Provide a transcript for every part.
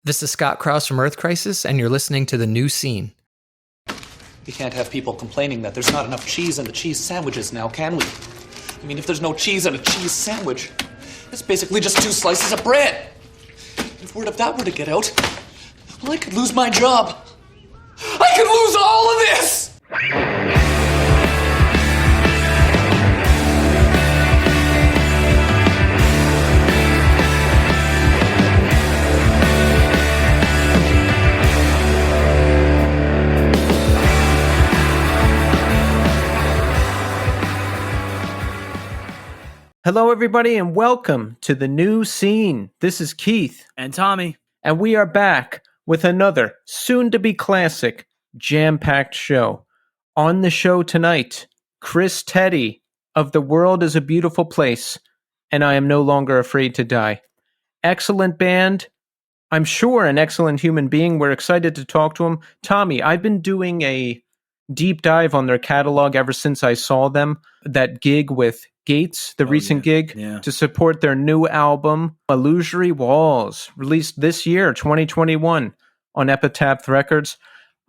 This is Scott Krause from Earth Crisis, and you're listening to The New Scene. We can't have people complaining that there's not enough cheese in the cheese sandwiches now, can we? I mean, if there's no cheese in a cheese sandwich, it's basically just 2 slices of bread. If word of that were to get out, well, I could lose my job. I could lose all of this! Hello, everybody, and welcome to The New Scene. This is Keith. And Tommy. And we are back with another soon-to-be classic, jam-packed show. On the show tonight, Chris Teti of The World is a Beautiful Place, and I Am No Longer Afraid to Die. Excellent band. I'm sure an excellent human being. We're excited to talk to him. Tommy, I've been doing a deep dive on their catalog ever since I saw them. That gig with Gates, the recent gig, to support their new album, Illusory Walls, released this year, 2021, on Epitaph Records.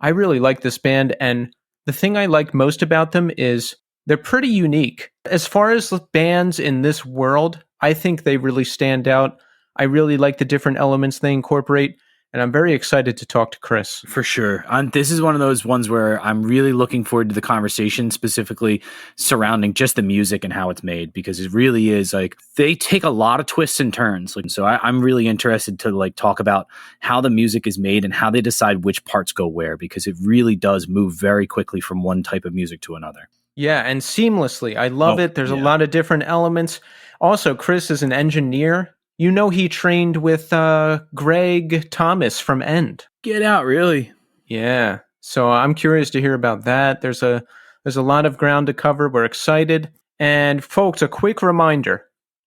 I really like this band, and the thing I like most about them is they're pretty unique. As far as bands in this world, I think they really stand out. I really like the different elements they incorporate, and I'm very excited to talk to Chris. For sure. This is one of those ones where I'm really looking forward to the conversation specifically surrounding just the music and how it's made, because it really is like they take a lot of twists and turns. So I'm really interested to talk about how the music is made and how they decide which parts go where, because it really does move very quickly from one type of music to another. Yeah, and seamlessly. I love it. There's a lot of different elements. Also, Chris is an engineer. You know, he trained with Greg Thomas from End. Get out, really? Yeah. So I'm curious to hear about that. There's a lot of ground to cover. We're excited. And folks, a quick reminder,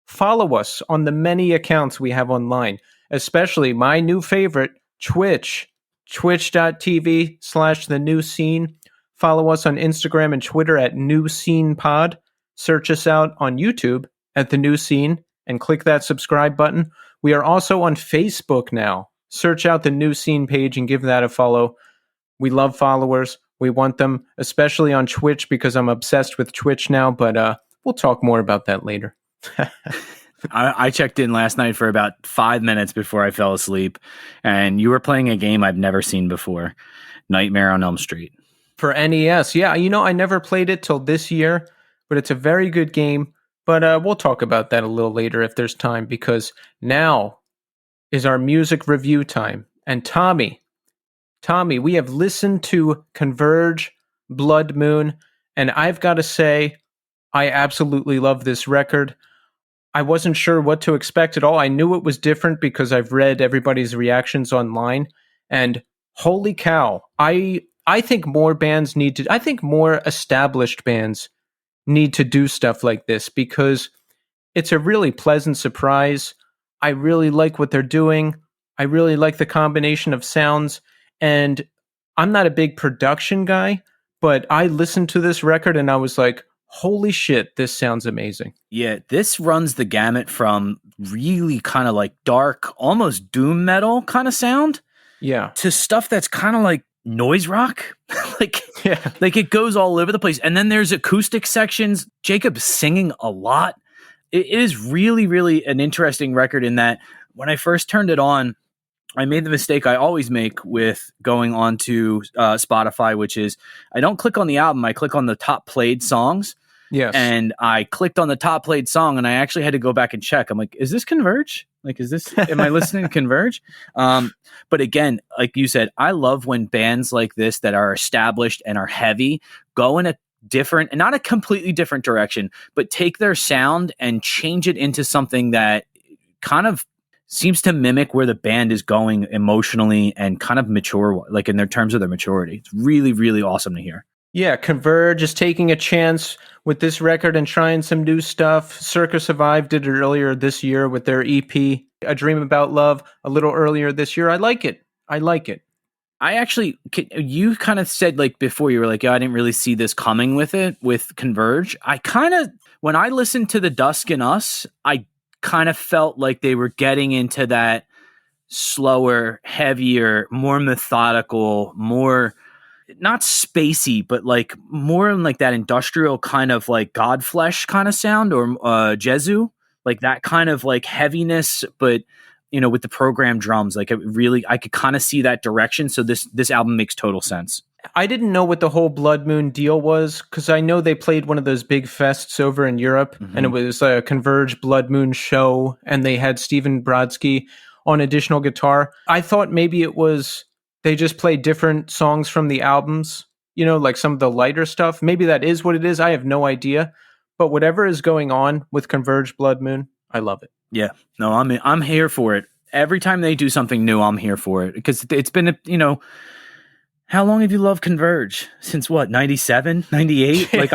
follow us on the many accounts we have online, especially my new favorite, Twitch, twitch.tv/The New Scene. Follow us on Instagram and Twitter at New Scene Pod. Search us out on YouTube at The New Scene and click that subscribe button. We are also on Facebook now. Search out the New Scene page and give that a follow. We love followers. We want them, especially on Twitch, because I'm obsessed with Twitch now, but we'll talk more about that later. I checked in last night for about 5 minutes before I fell asleep, and you were playing a game I've never seen before, Nightmare on Elm Street. For NES. Yeah, I never played it till this year, but it's a very good game. But we'll talk about that a little later if there's time, because now is our music review time. And Tommy, we have listened to Converge, Bloodmoon, and I've got to say, I absolutely love this record. I wasn't sure what to expect at all. I knew it was different because I've read everybody's reactions online, and holy cow, I think more established bands need to do stuff like this, because it's a really pleasant surprise. I really like what they're doing. I really like the combination of sounds, and I'm not a big production guy, but I listened to this record and I was like, holy shit, this sounds amazing. Yeah, this runs the gamut from really kind of like dark, almost doom metal kind of sound, to stuff that's kind of like noise rock. Like it goes all over the place. And then there's acoustic sections. Jacob's singing a lot. It is really, really an interesting record in that when I first turned it on, I made the mistake I always make with going onto Spotify, which is I don't click on the album. I click on the top played songs. Yes. And I clicked on the top played song and I actually had to go back and check. I'm like, is this Converge? Am I listening to Converge? But again, like you said, I love when bands like this that are established and are heavy go in a different, and not a completely different direction, but take their sound and change it into something that kind of seems to mimic where the band is going emotionally and kind of mature, like in their terms of their maturity. It's really, really awesome to hear. Yeah, Converge is taking a chance with this record and trying some new stuff. Circa Survive did it earlier this year with their EP, A Dream About Love, a little earlier this year. I like it. I actually, you kind of said like before, you were like, yeah, I didn't really see this coming with Converge. I kind of, when I listened to The Dusk in Us, I kind of felt like they were getting into that slower, heavier, more methodical, more not spacey, but like more in like that industrial kind of like Godflesh kind of sound, or Jesu, like that kind of like heaviness, but with the programmed drums. Like I could kind of see that direction. So this album makes total sense. I didn't know what the whole Bloodmoon deal was, because I know they played one of those big fests over in Europe, and it was a Converge Bloodmoon show, and they had Stephen Brodsky on additional guitar. I thought maybe it was they just played different songs from the albums, like some of the lighter stuff. Maybe that is what it is. I have no idea. But whatever is going on with Converge Bloodmoon, I love it. Yeah. No, I'm here for it. Every time they do something new, I'm here for it, because it's been, how long have you loved Converge? Since what, 97, 98? Yeah. Like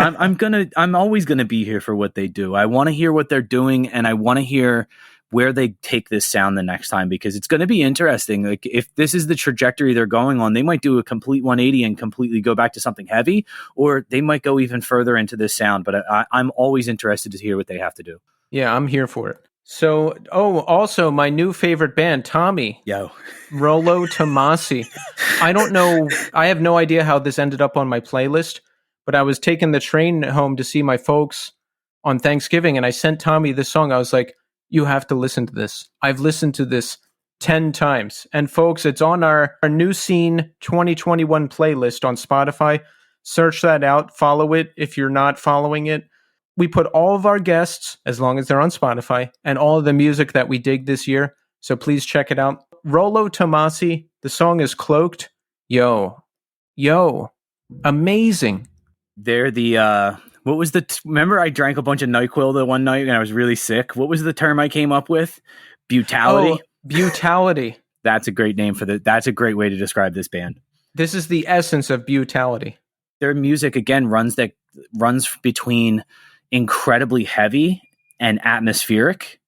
I'm always going to be here for what they do. I want to hear what they're doing, and I want to hear where they take this sound the next time, because it's going to be interesting. Like if this is the trajectory they're going on, they might do a complete 180 and completely go back to something heavy, or they might go even further into this sound. But I'm always interested to hear what they have to do. Yeah, I'm here for it. So, also my new favorite band, Tommy. Yo. Rollo Tomasi. I don't know. I have no idea how this ended up on my playlist, but I was taking the train home to see my folks on Thanksgiving, and I sent Tommy this song. I was like, you have to listen to this. I've listened to this 10 times. And folks, it's on our New Scene 2021 playlist on Spotify. Search that out. Follow it if you're not following it. We put all of our guests, as long as they're on Spotify, and all of the music that we dig this year. So please check it out. Rollo Tomasi. The song is Cloaked. Yo. Amazing. They're the, what was remember I drank a bunch of NyQuil the one night and I was really sick. What was the term I came up with? Butality? Oh, butality. That's a great name that's a great way to describe this band. This is the essence of butality. Their music, again, runs between incredibly heavy and atmospheric,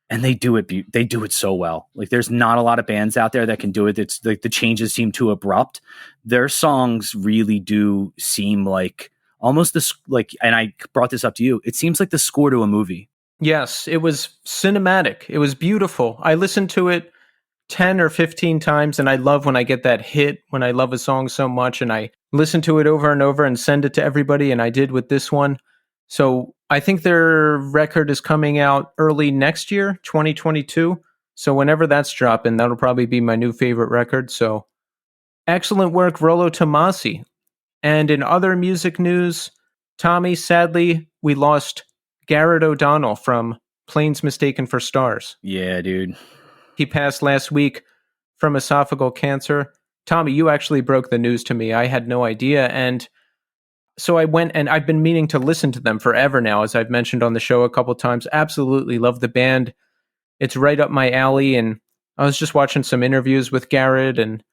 and they do it so well. Like there's not a lot of bands out there that can do it. It's like the changes seem too abrupt. Their songs really do seem like almost this, like, and I brought this up to you, it seems like the score to a movie. Yes, it was cinematic. It was beautiful. I listened to it 10 or 15 times, and I love when I get that hit, when I love a song so much, and I listen to it over and over and send it to everybody, and I did with this one. So I think their record is coming out early next year, 2022. So whenever that's dropping, that'll probably be my new favorite record. So excellent work, Rollo Tomasi. And in other music news, Tommy, sadly, we lost Gared O'Donnell from Planes Mistaken for Stars. Yeah, dude. He passed last week from esophageal cancer. Tommy, you actually broke the news to me. I had no idea. And so I went, and I've been meaning to listen to them forever now, as I've mentioned on the show a couple times. Absolutely love the band. It's right up my alley. And I was just watching some interviews with Gared and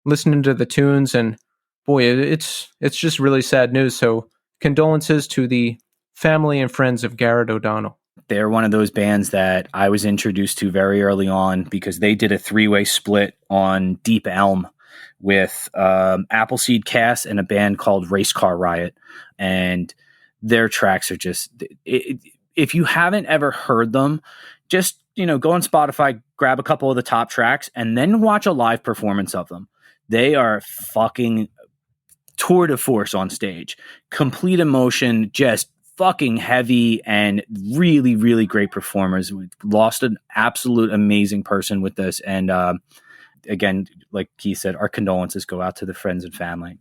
listening to the tunes. And boy, it's just really sad news. So condolences to the family and friends of Gared O'Donnell. They're one of those bands that I was introduced to very early on, because they did a 3-way split on Deep Elm with Appleseed Cast and a band called Race Car Riot. And their tracks are just, if you haven't ever heard them, just, go on Spotify, grab a couple of the top tracks, and then watch a live performance of them. They are fucking tour de force on stage. Complete emotion, just fucking heavy, and really, really great performers. We lost an absolute amazing person with this. And again, like Keith said, our condolences go out to the friends and family.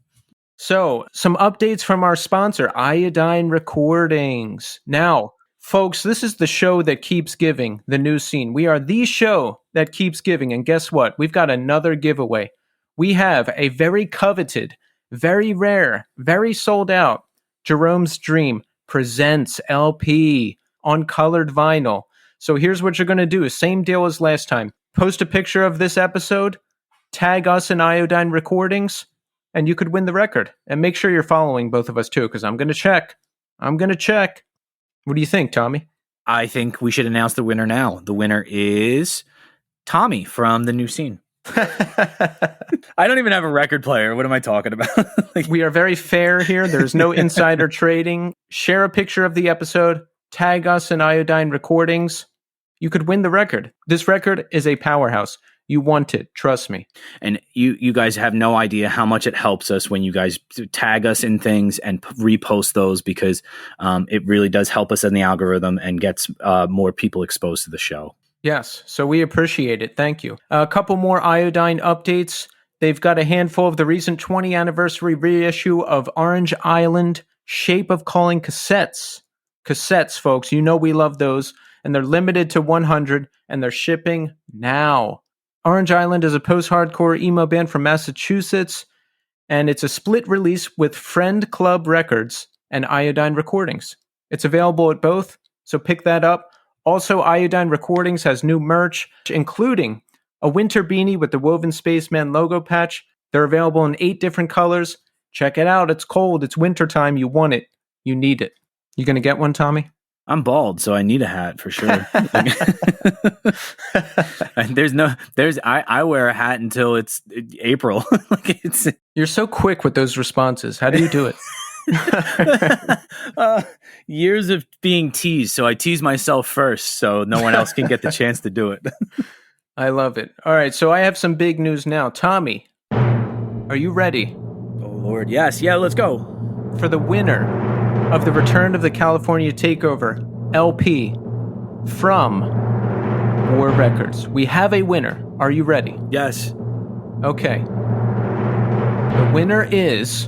So, some updates from our sponsor, Iodine Recordings. Now, folks, this is the show that keeps giving, the New Scene. We are the show that keeps giving. And guess what? We've got another giveaway. We have a very coveted, very rare, very sold out Jerome's Dream Presents LP on colored vinyl. So here's what you're going to do. Same deal as last time. Post a picture of this episode, tag us in Iodine Recordings, and you could win the record. And make sure you're following both of us too, because I'm going to check. What do you think, Tommy? I think we should announce the winner now. The winner is Tommy from the New Scene. I don't even have a record player. What am I talking about? We are very fair here. There's no insider trading. Share a picture of the episode. Tag us in Iodine Recordings. You could win the record. This record is a powerhouse. You want it. Trust me. And you guys have no idea how much it helps us when you guys tag us in things and repost those, because it really does help us in the algorithm and gets more people exposed to the show. Yes, so we appreciate it. Thank you. A couple more Iodine updates. They've got a handful of the recent 20th anniversary reissue of Orange Island Shape of Calling cassettes. Cassettes, folks, you know we love those, and they're limited to 100, and they're shipping now. Orange Island is a post-hardcore emo band from Massachusetts, and it's a split release with Friend Club Records and Iodine Recordings. It's available at both, so pick that up. Also, Iodine Recordings has new merch, including a winter beanie with the Woven Spaceman logo patch. They're available in 8 different colors. Check it out. It's cold. It's wintertime. You want it. You need it. You going to get one, Tommy? I'm bald, so I need a hat for sure. I wear a hat until it's April. You're so quick with those responses. How do you do it? Years of being teased, so I tease myself first, so no one else can get the chance to do it. I love it. All right, so I have some big news now. Tommy, are you ready? Oh, Lord, yes. Yeah, let's go. For the winner of the Return of the California Takeover LP from War Records. We have a winner. Are you ready? Yes. Okay. The winner is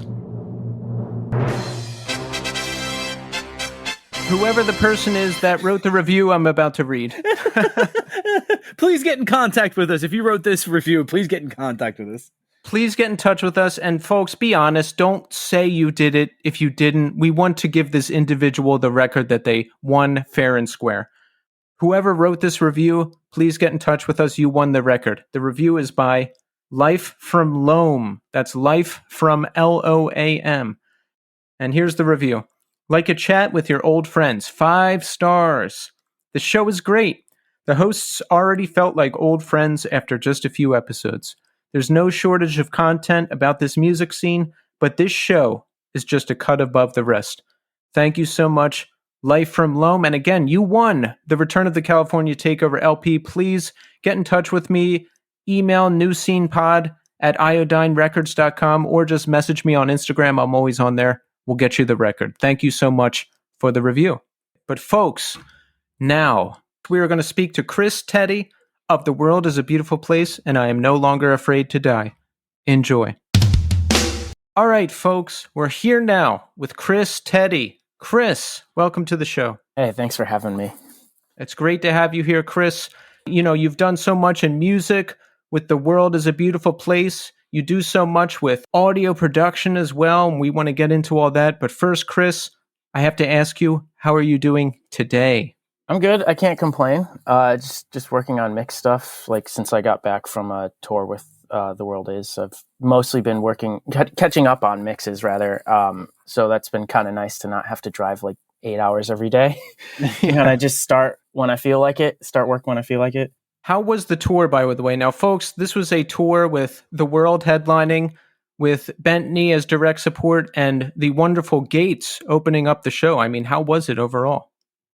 whoever the person is that wrote the review I'm about to read. Please get in contact with us. If you wrote this review, please get in contact with us. Please get in touch with us. And folks, be honest. Don't say you did it if you didn't. We want to give this individual the record that they won fair and square. Whoever wrote this review, please get in touch with us. You won the record. The review is by Life from Loam. That's Life from Loam. And here's the review. Like a chat with your old friends. 5 stars. The show is great. The hosts already felt like old friends after just a few episodes. There's no shortage of content about this music scene, but this show is just a cut above the rest. Thank you so much, Life from Loam. And again, you won the Return of the California Takeover LP. Please get in touch with me. Email newscenepod@iodinerecords.com or just message me on Instagram. I'm always on there. We'll get you the record. Thank you so much for the review. But folks, now we are going to speak to Chris Teti of The World is a Beautiful Place, and I am no longer afraid to die. Enjoy. All right, folks, we're here now with Chris Teti. Chris, welcome to the show. Hey, thanks for having me. It's great to have you here, Chris. You know, you've done so much in music with The World is a Beautiful Place. You do so much with audio production as well, and we want to get into all that. But first, Chris, I have to ask you, how are you doing today? I'm good. I can't complain. Just working on mix stuff. Like since I got back from a tour with The World Is, I've mostly been catching up on mixes rather. So that's been kind of nice to not have to drive like 8 hours every day. And I just start when I feel like it. Start work when I feel like it. How was the tour, by the way? Now, folks, this was a tour with The World headlining, with Bentley as direct support, and the wonderful Gates opening up the show. I mean, how was it overall?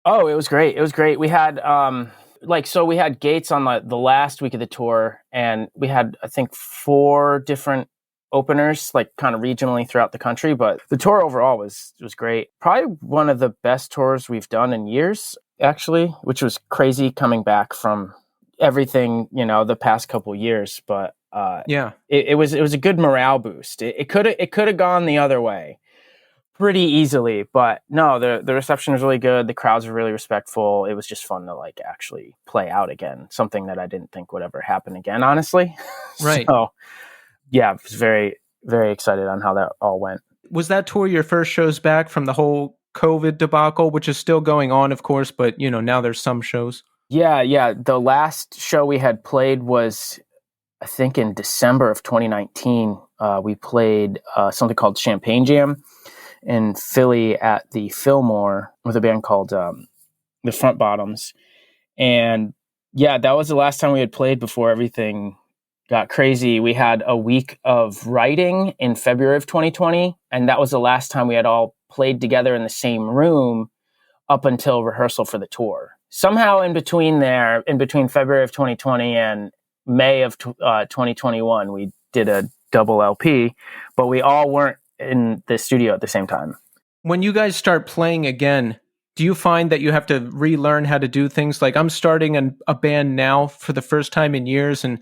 Oh, it was great. It was great. We had we had Gates on the last week of the tour, and we had, I think, 4 different openers, like kind of regionally throughout the country. But the tour overall was great. Probably one of the best tours we've done in years, actually, which was crazy coming back from everything, the past couple years. But it was a good morale boost. It could have gone the other way pretty easily, but no, the reception was really good. The crowds were really respectful. It was just fun to like actually play out again, something that I didn't think would ever happen again, honestly. Right. So yeah, I was very, very excited on how that all went. Was that tour your first shows back from the whole COVID debacle, which is still going on, of course, but now there's some shows? Yeah. The last show we had played was, I think, in December of 2019. We played something called Champagne Jam in Philly at the Fillmore with a band called the Front Bottoms. And yeah, that was the last time we had played before everything got crazy. We had a week of writing in February of 2020, and that was the last time we had all played together in the same room up until rehearsal for the tour. Somehow in between February of 2020 and May of 2021, we did a double LP, but we all weren't in the studio at the same time. When you guys start playing again, do you find that you have to relearn how to do things? Like I'm starting a band now for the first time in years, and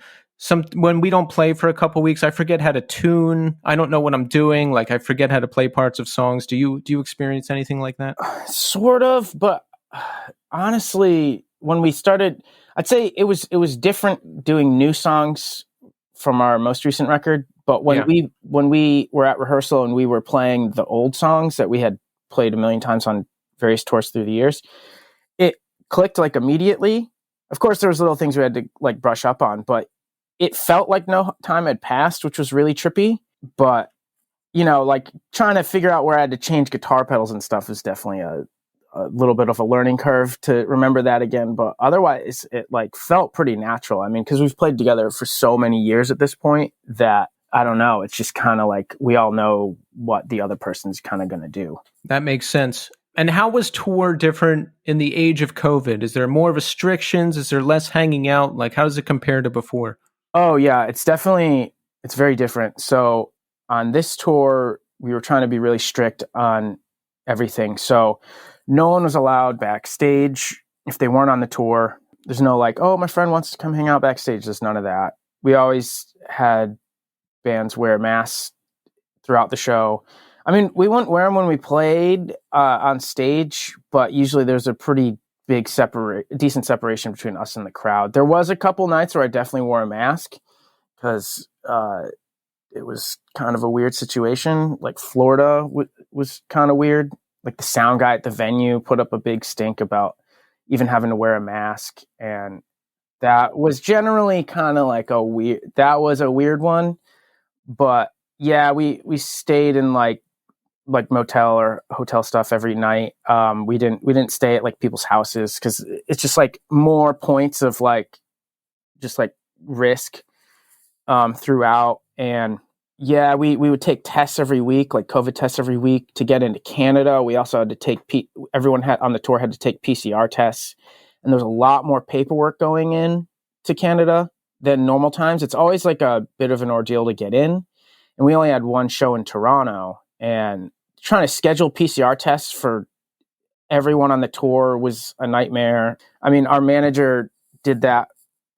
when we don't play for a couple weeks, I forget how to tune. I don't know what I'm doing. Like I forget how to play parts of songs. Do you experience anything like that? Sort of, but honestly, when we started, I'd say it was different doing new songs from our most recent record. But when we were at rehearsal and we were playing the old songs that we had played a million times on various tours through the years, it clicked like immediately. Of course, there was little things we had to like brush up on, but it felt like no time had passed, which was really trippy. But like trying to figure out where I had to change guitar pedals and stuff is definitely a little bit of a learning curve to remember that again. But otherwise, it like felt pretty natural. I mean, because we've played together for so many years at this point that I don't know. It's just kind of like we all know what the other person's kind of going to do. That makes sense. And how was tour different in the age of COVID? Is there more restrictions? Is there less hanging out? Like, how does it compare to before? Oh, yeah, it's very different. So on this tour, we were trying to be really strict on everything. So no one was allowed backstage if they weren't on the tour. There's no like, oh, my friend wants to come hang out backstage. There's none of that. We always had bands wear masks throughout the show. I mean, we wouldn't wear them when we played on stage, but usually there's a pretty big decent separation between us and the crowd. There was a couple nights where I definitely wore a mask because it was kind of a weird situation. Like Florida was kind of weird. Like the sound guy at the venue put up a big stink about even having to wear a mask. And that was generally kind of like a weird one. But yeah, we stayed in like motel or hotel stuff every night. We didn't stay at like people's houses because it's just like more points of like just like risk throughout. And yeah, we would take tests every week, like COVID tests every week to get into Canada. We also had to take everyone on the tour had to take PCR tests, and there was a lot more paperwork going in to Canada than normal times. It's always like a bit of an ordeal to get in. And we only had one show in Toronto, and trying to schedule PCR tests for everyone on the tour was a nightmare. I mean, our manager did that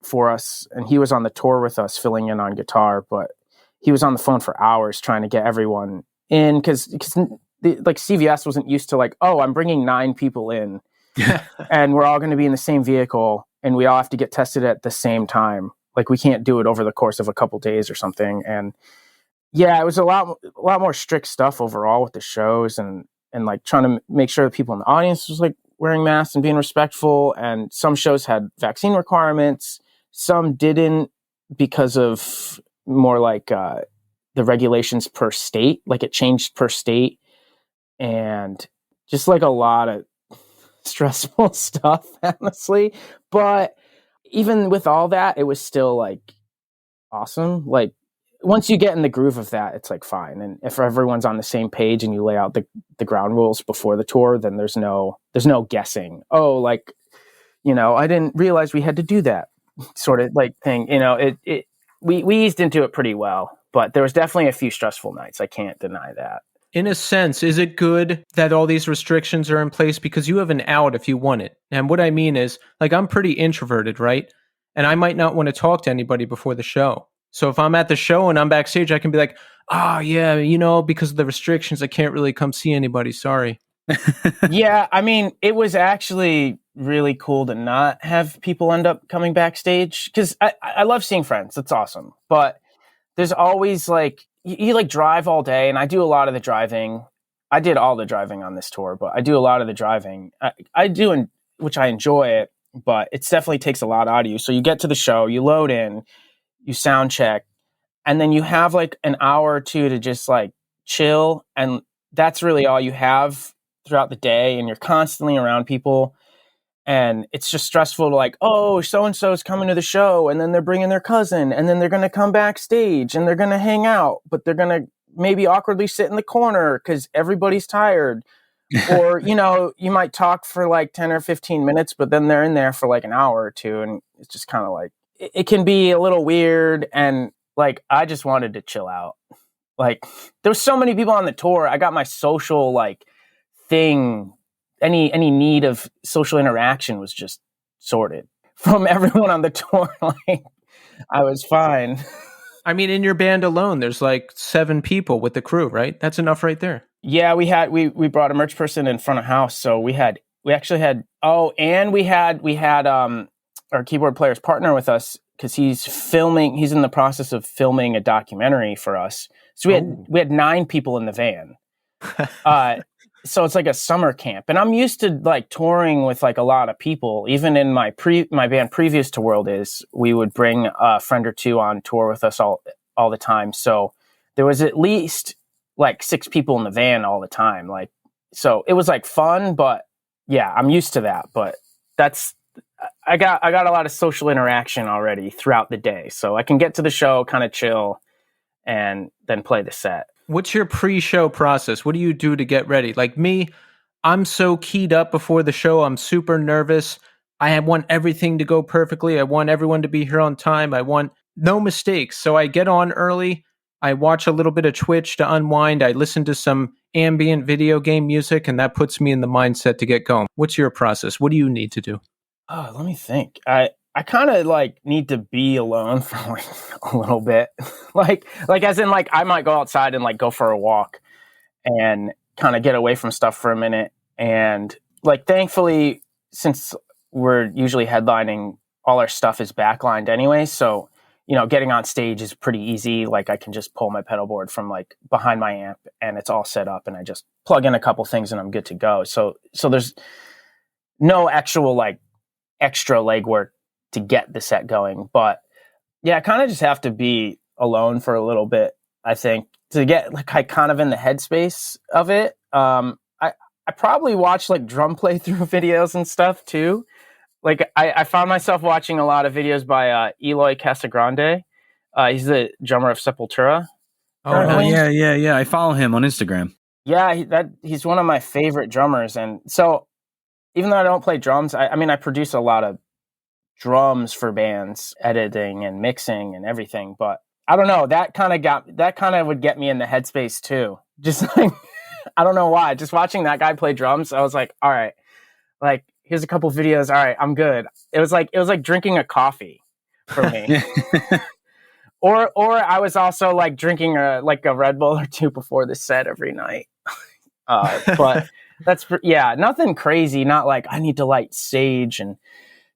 for us, and he was on the tour with us filling in on guitar, but he was on the phone for hours trying to get everyone in because like CVS wasn't used to like, oh, I'm bringing 9 people in and we're all going to be in the same vehicle and we all have to get tested at the same time. Like we can't do it over the course of a couple days or something. And yeah, it was a lot more strict stuff overall with the shows and like trying to make sure that people in the audience was like wearing masks and being respectful. And some shows had vaccine requirements. Some didn't because of more like the regulations per state, like it changed per state, and just like a lot of stressful stuff, honestly. But even with all that, it was still like awesome. Like once you get in the groove of that, it's like fine. And if everyone's on the same page and you lay out the ground rules before the tour, then there's no guessing. Oh, like, I didn't realize we had to do that sort of like thing. We eased into it pretty well, but there was definitely a few stressful nights. I can't deny that. In a sense, is it good that all these restrictions are in place because you have an out if you want it? And what I mean is, like, I'm pretty introverted, right? And I might not want to talk to anybody before the show. So if I'm at the show and I'm backstage, I can be like, oh, yeah, because of the restrictions, I can't really come see anybody. Sorry. Yeah, I mean, it was actually really cool to not have people end up coming backstage because I love seeing friends. That's awesome. But there's always like, you like drive all day, and I do a lot of the driving. I did all the driving on this tour, but I do a lot of the driving. I do, which I enjoy it, but it definitely takes a lot out of you. So you get to the show, you load in, you sound check, and then you have like an hour or two to just like chill. And that's really all you have throughout the day. And you're constantly around people. And it's just stressful to like, oh, so-and-so is coming to the show, and then they're bringing their cousin, and then they're going to come backstage, and they're going to hang out, but they're going to maybe awkwardly sit in the corner because everybody's tired. Or, you might talk for like 10 or 15 minutes, but then they're in there for like an hour or two, and it's just kind of like, it can be a little weird, and like I just wanted to chill out. Like there was so many people on the tour. I got my social like thing, any need of social interaction was just sorted from everyone on the tour. Like I was fine. I mean, in your band alone, there's like 7 people with the crew, right? That's enough right there. Yeah, we brought a merch person in front of house, so we had our keyboard player's partner with us because he's in the process of filming a documentary for us. So we had 9 people in the van. So it's like a summer camp, and I'm used to like touring with like a lot of people. Even in my band previous to World Is, we would bring a friend or two on tour with us all the time. So there was at least like 6 people in the van all the time. Like, so it was like fun, but yeah, I'm used to that. But I got a lot of social interaction already throughout the day, so I can get to the show, kind of chill, and then play the set. What's your pre-show process? What do you do to get ready? Like me, I'm so keyed up before the show. I'm super nervous. I want everything to go perfectly. I want everyone to be here on time. I want no mistakes. So I get on early. I watch a little bit of Twitch to unwind. I listen to some ambient video game music, and that puts me in the mindset to get going. What's your process? What do you need to do? Oh, let me think. I kind of like need to be alone for like a little bit. like as in like I might go outside and like go for a walk and kind of get away from stuff for a minute. And like thankfully, since we're usually headlining, all our stuff is backlined anyway. So, you know, getting on stage is pretty easy. Like I can just pull my pedal board from like behind my amp and it's all set up and I just plug in a couple things and I'm good to go. So there's no actual like extra legwork to get the set going. But yeah, I kind of just have to be alone for a little bit, I think, to get like kind of in the headspace of it. I probably watch like drum playthrough videos and stuff too. Like I found myself watching a lot of videos by Eloy Casagrande. He's the drummer of Sepultura. Oh yeah. I follow him on Instagram. Yeah, he's one of my favorite drummers. And so even though I don't play drums, I produce a lot of drums for bands, editing and mixing and everything. But I don't know, that kind of would get me in the headspace too. Just like, I don't know why. Just watching that guy play drums, I was like, all right, like here's a couple videos. All right, I'm good. It was like drinking a coffee for me. Or I was also like drinking a Red Bull or 2 before the set every night. But nothing crazy. Not like I need to light sage and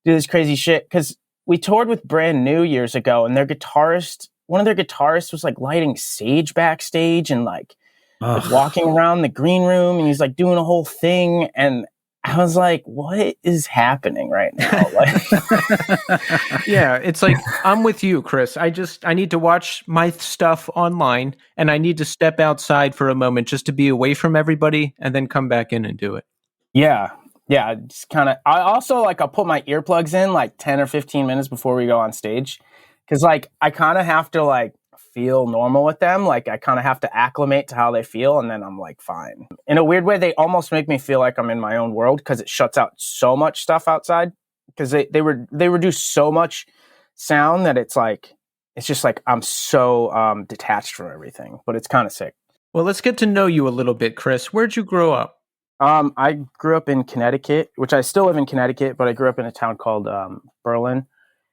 do this crazy shit. Because we toured with Brand New years ago, and one of their guitarists was like lighting sage backstage and like walking around the green room, and he's like doing a whole thing. And I was like, what is happening right now? Like, yeah, it's like, I'm with you, Chris. I need to watch my stuff online and I need to step outside for a moment just to be away from everybody and then come back in and do it. Yeah. Yeah. Just kind of, I also like, I'll put my earplugs in like 10 or 15 minutes before we go on stage. Cause like, I kind of have to like feel normal with them. Like I kind of have to acclimate to how they feel. And then I'm like, fine. In a weird way, they almost make me feel like I'm in my own world because it shuts out so much stuff outside. Because they reduce so much sound that it's just like I'm so detached from everything. But it's kind of sick. Well, let's get to know you a little bit, Chris. Where'd you grow up? I grew up in Connecticut, which I still live in Connecticut, but I grew up in a town called Berlin,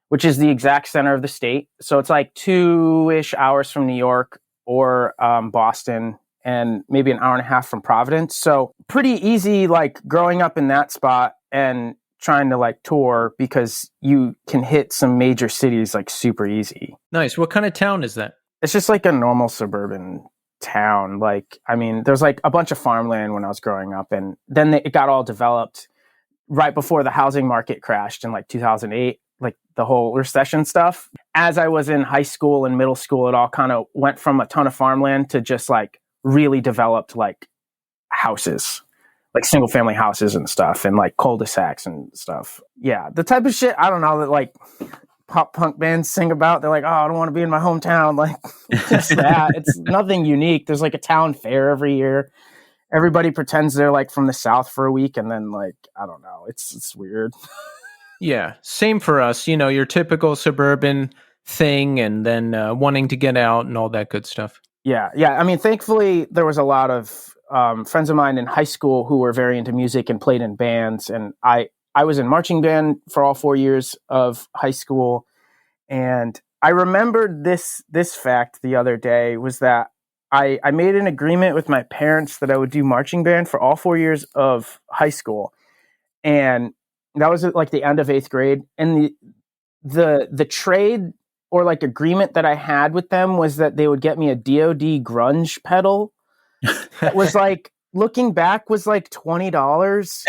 which is the exact center of the state. So it's like 2-ish hours from New York or Boston, and maybe an hour and a half from Providence. So pretty easy, like growing up in that spot and trying to like tour, because you can hit some major cities like super easy. Nice. What kind of town is that? It's just like a normal suburban town. Like, I mean, there's like a bunch of farmland when I was growing up, and then it got all developed right before the housing market crashed in like 2008, like the whole recession stuff. As I was in high school and middle school, it all kind of went from a ton of farmland to just like really developed like houses, like single family houses and stuff, and like cul-de-sacs and stuff. Yeah, the type of shit, I don't know, that like pop punk bands sing about. They're like, oh, I don't want to be in my hometown. Like, it's that. It's nothing unique. There's like a town fair every year. Everybody pretends they're like from the South for a week, and then like, I don't know. It's weird. Yeah, same for us. Your typical suburban thing, and then wanting to get out and all that good stuff. Yeah. I mean, thankfully, there was a lot of friends of mine in high school who were very into music and played in bands. And I was in marching band for all 4 years of high school. And I remembered this fact the other day was that I made an agreement with my parents that I would do marching band for all 4 years of high school. And that was at like the end of 8th grade. And the trade or like agreement that I had with them was that they would get me a DoD grunge pedal. That was like, looking back, was like $20.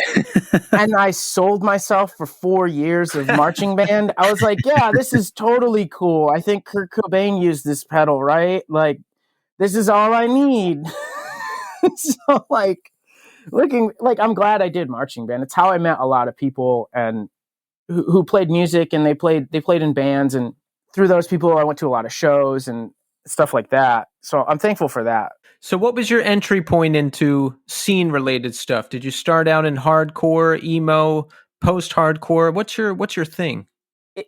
And I sold myself for 4 years of marching band. I was like, yeah, this is totally cool. I think Kurt Cobain used this pedal, right? Like, this is all I need. So like, I'm glad I did marching band. It's how I met a lot of people and who played music, and they played in bands, and through those people I went to a lot of shows and stuff like that. So I'm thankful for that. So what was your entry point into scene related stuff? Did you start out in hardcore, emo, post-hardcore? What's your thing?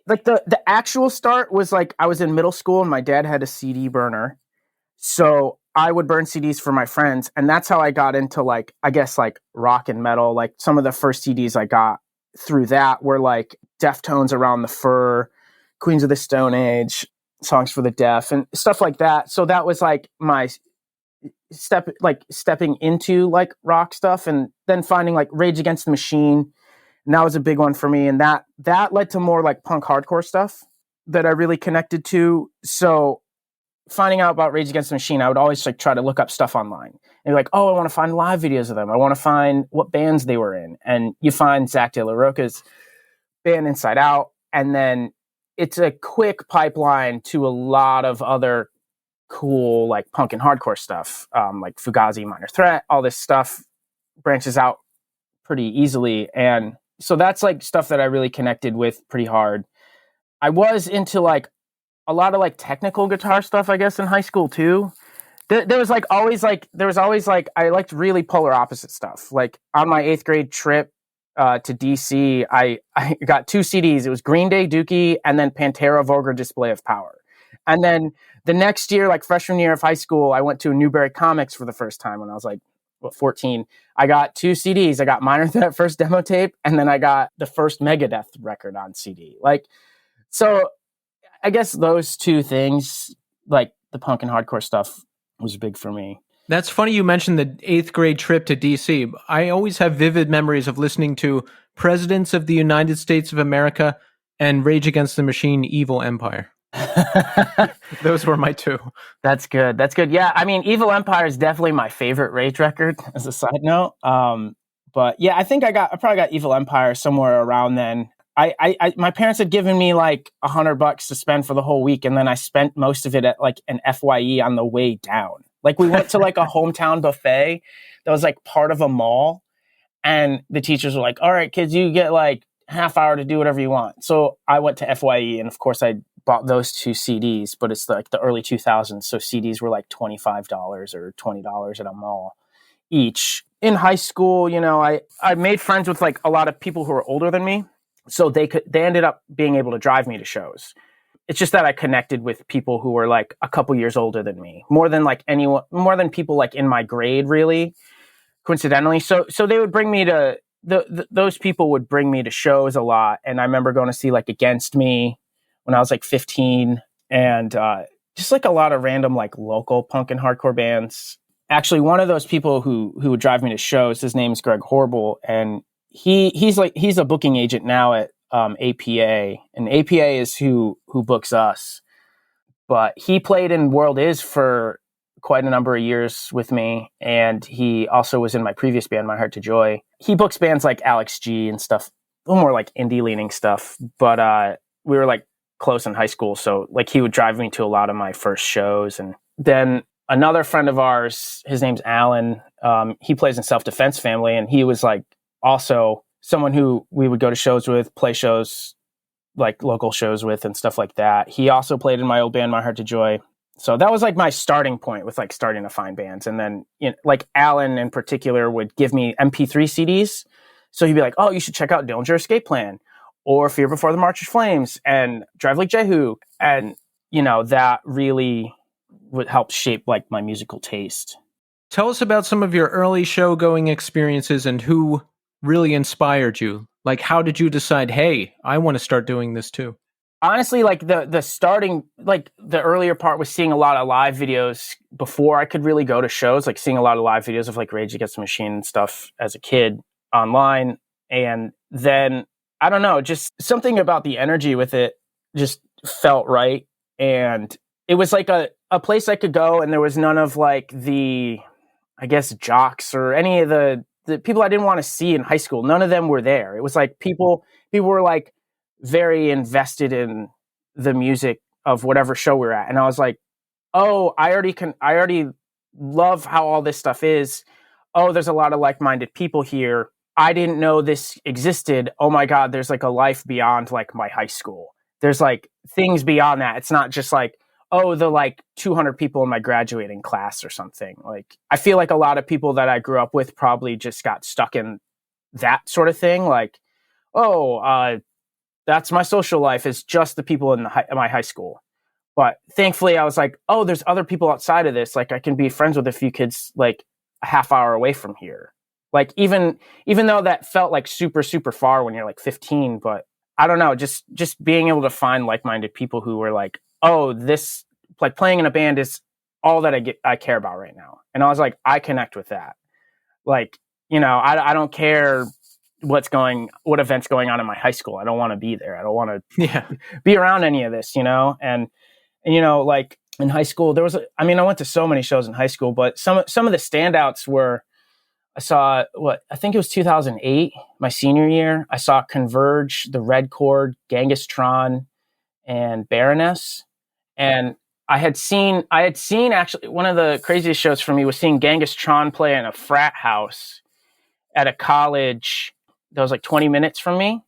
Like the actual start was like I was in middle school and my dad had a CD burner. So I would burn CDs for my friends, and that's how I got into like, I guess, like rock and metal. Like some of the first CDs I got through that were like Deftones, Around the Fur, Queens of the Stone Age, Songs for the Deaf, and stuff like that. So that was like my stepping into like rock stuff, and then finding like Rage Against the Machine. And that was a big one for me. And that led to more like punk hardcore stuff that I really connected to. So finding out about Rage Against the Machine, I would always like try to look up stuff online and be like, oh, I want to find live videos of them. I want to find what bands they were in. And you find Zach De La Rocha's band Inside Out. And then it's a quick pipeline to a lot of other cool, like punk and hardcore stuff, like Fugazi, Minor Threat, all this stuff branches out pretty easily. And so that's like stuff that I really connected with pretty hard. I was into like a lot of like technical guitar stuff, I guess, in high school too. There was always I liked really polar opposite stuff. Like on my 8th grade trip to DC, I got 2 CDs. It was Green Day Dookie and then Pantera Vulgar Display of Power. And then the next year, like freshman year of high school, I went to Newberry Comics for the first time when I was like 14. I got 2 CDs. I got Minor Threat first demo tape, and then I got the first Megadeth record on CD. Like, so I guess those 2 things, like the punk and hardcore stuff, was big for me. That's funny you mentioned the 8th grade trip to DC. I always have vivid memories of listening to Presidents of the United States of America and Rage Against the Machine, Evil Empire. Those were my 2. That's good. Yeah, I mean, Evil Empire is definitely my favorite Rage record, as a side note. But yeah, I think I probably got Evil Empire somewhere around then. My parents had given me like $100 to spend for the whole week, and then I spent most of it at like an FYE on the way down. Like we went to like a hometown buffet that was like part of a mall, and the teachers were like, "All right, kids, you get like half hour to do whatever you want." So I went to FYE, and of course I bought those 2 CDs, but it's like the early 2000s, so CDs were like $25 or $20 at a mall each. In high school, I made friends with like a lot of people who were older than me. So they ended up being able to drive me to shows. It's just that I connected with people who were like a couple years older than me, more than people like in my grade, really, coincidentally. So they would bring me to those people would bring me to shows a lot. And I remember going to see like Against Me when I was like 15, and just like a lot of random like local punk and hardcore bands. Actually, one of those people who would drive me to shows, his name is Greg Horrible, and he's a booking agent now at APA, and APA is who books us. But he played in World Is for quite a number of years with me, and he also was in my previous band, My Heart to Joy. He books bands like Alex G and stuff, a little more like indie leaning stuff. But we were like close in high school, so like he would drive me to a lot of my first shows. And then another friend of ours, his name's Alan, he plays in Self Defense Family, and he was like also someone who we would go to shows with, play shows, like local shows with and stuff like that. He also played in my old band, My Heart to Joy. So that was like my starting point with like starting to find bands. And then like Alan in particular would give me MP3 CDs. So he'd be like, oh, you should check out Dillinger Escape Plan. or Fear Before the March of Flames and Drive Like Jehu. And, that really would help shape like my musical taste. Tell us about some of your early show going experiences and who really inspired you. Like, how did you decide, hey, I want to start doing this too? Honestly, like the starting, like the earlier part was seeing a lot of live videos before I could really go to shows, like seeing a lot of live videos of like Rage Against the Machine and stuff as a kid online. And then, I don't know, just something about the energy with it just felt right. And it was like a place I could go, and there was none of like the, I guess, jocks or any of the people I didn't want to see in high school. None of them were there. It was like people were like very invested in the music of whatever show we were at. And I was like, oh, I already love how all this stuff is. Oh, there's a lot of like-minded people here. I didn't know this existed. Oh my God, there's like a life beyond like my high school. There's like things beyond that. It's not just like, oh, the like 200 people in my graduating class or something. Like, I feel like a lot of people that I grew up with probably just got stuck in that sort of thing. Like, that's my social life, is just the people in my high school. But thankfully I was like, oh, there's other people outside of this. Like, I can be friends with a few kids like a half hour away from here. Like, even though that felt like super, super far when you're like 15, but I don't know, just being able to find like-minded people who were like, oh, this, like, playing in a band is all that I care about right now. And I was like, I connect with that. Like, I don't care what event's going on in my high school. I don't want to be there. I don't want to be around any of this, and like in high school, I went to so many shows in high school, but some of the standouts were, I saw I think it was 2008, my senior year. I saw Converge, The Red Chord, Genghis Tron, and Baroness. And I had seen actually, one of the craziest shows for me was seeing Genghis Tron play in a frat house at a college that was like 20 minutes from me.